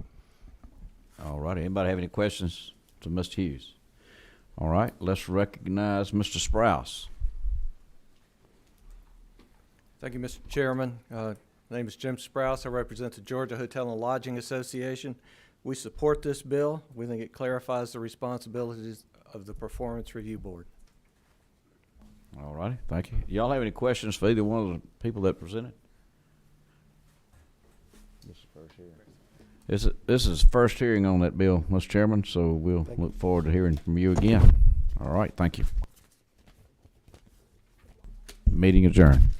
All right. Anybody have any questions to Mr. Hughes? All right. Let's recognize Mr. Sprouse. Thank you, Mr. Chairman. My name is Jim Sprouse. I represent the Georgia Hotel and Lodging Association. We support this bill. We think it clarifies the responsibilities of the Performance Review Board. All righty. Thank you. Y'all have any questions for either one of the people that presented? This is first hearing on that bill, Mr. Chairman, so we'll look forward to hearing from you again. All right. Thank you. Meeting adjourned.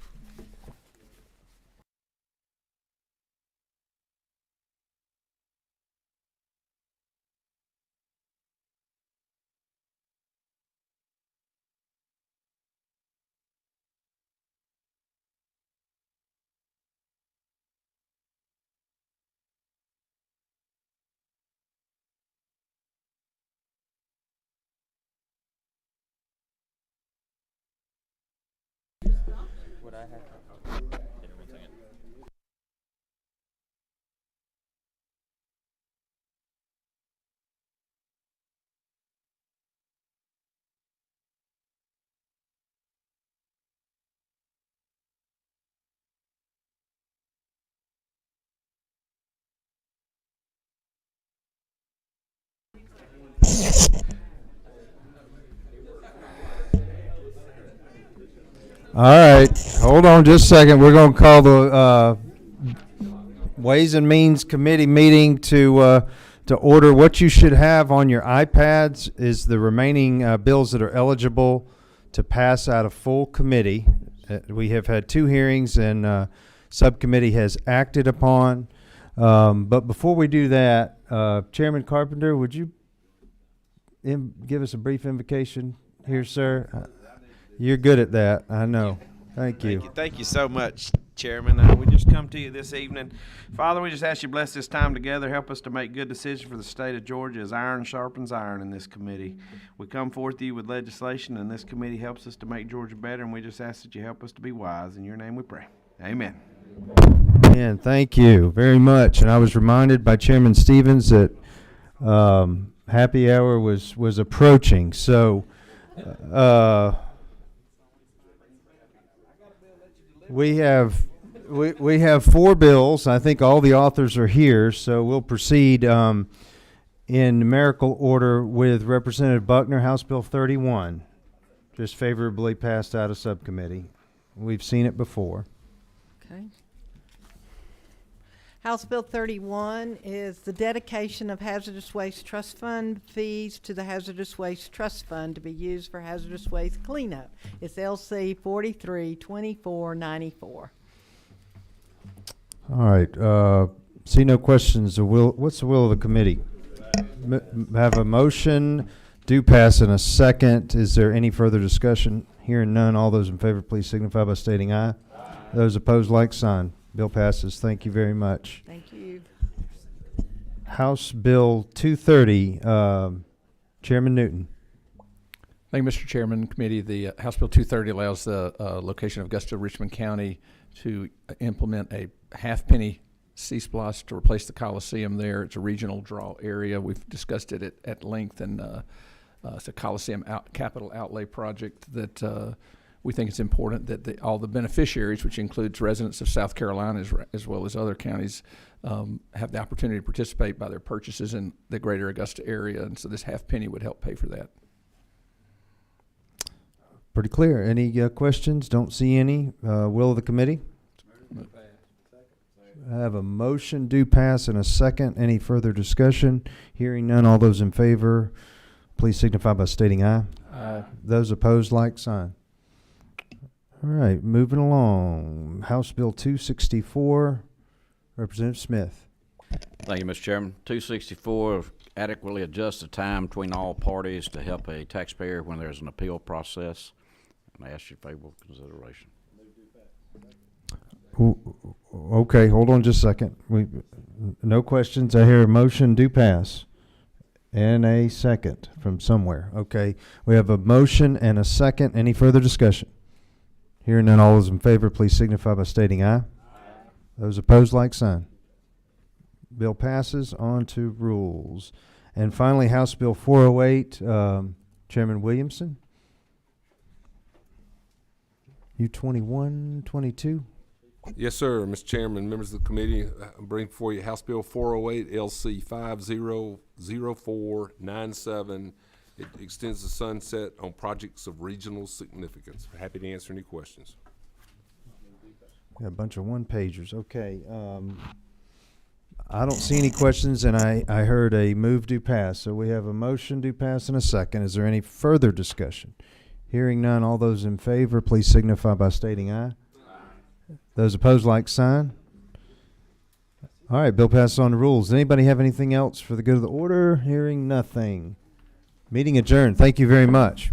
All right, hold on just a second. We're going to call the Ways and Means Committee meeting to order. What you should have on your iPads is the remaining bills that are eligible to pass out of full committee. We have had 2 hearings and subcommittee has acted upon. But before we do that, Chairman Carpenter, would you give us a brief invocation here, sir? You're good at that, I know. Thank you. Thank you so much, Chairman. We just come to you this evening. Father, we just ask you to bless this time together. Help us to make good decisions for the state of Georgia as iron sharpens iron in this committee. We come forth to you with legislation, and this committee helps us to make Georgia better, and we just ask that you help us to be wise. In your name we pray. Amen. And thank you very much. And I was reminded by Chairman Stevens that happy hour was approaching. So we have 4 bills. I think all the authors are here, so we'll proceed in numerical order with Representative Buckner, House Bill 31, just favorably passed out of subcommittee. We've seen it before. Okay. House Bill 31 is the dedication of Hazardous Waste Trust Fund fees to the Hazardous Waste Trust Fund to be used for hazardous waste cleanup. It's LC 432494. All right. See no questions. What's the will of the committee? Have a motion. Do pass in a second. Is there any further discussion? Hearing none. All those in favor, please signify by stating aye. Those opposed, like sign. Bill passes. Thank you very much. Thank you. House Bill 230. Chairman Newton. Thank you, Mr. Chairman. Committee, the House Bill 230 allows the location of Augusta, Richmond County to implement a half-penny C-SPLOST to replace the Coliseum there. It's a regional draw area. We've discussed it at length, and it's a Coliseum capital outlay project that we think it's important that all the beneficiaries, which includes residents of South Carolina as well as other counties, have the opportunity to participate by their purchases in the greater Augusta area, and so this half-penny would help pay for that. Pretty clear. Any questions? Don't see any. Will of the committee? I have a motion, do pass, and a second. Any further discussion? Hearing none. All those in favor, please signify by stating aye. Aye. Those opposed, like sign. All right, moving along. House Bill 264, Representative Smith. Thank you, Mr. Chairman. 264 adequately adjusts the time between all parties to help a taxpayer when there's an appeal process. And I ask your favorable consideration. Okay, hold on just a second. No questions. I hear a motion, do pass. And a second from somewhere. Okay. We have a motion and a second. Any further discussion? Hearing none, all those in favor, please signify by stating aye. Those opposed, like sign. Bill passes. On to rules. And finally, House Bill 408, Chairman Williamson. You 21, 22? Yes, sir, Mr. Chairman, members of the committee, I bring before you House Bill 408, LC 500497. It extends the sunset on projects of regional significance. Happy to answer any questions. Got a bunch of one-pagers. Okay. I don't see any questions, and I heard a move to pass. So we have a motion to pass and a second. Is there any further discussion? Hearing none, all those in favor, please signify by stating aye. Those opposed, like sign. All right, bill passes on the rules. Does anybody have anything else for the good of the order? Hearing nothing. Meeting adjourned. Thank you very much.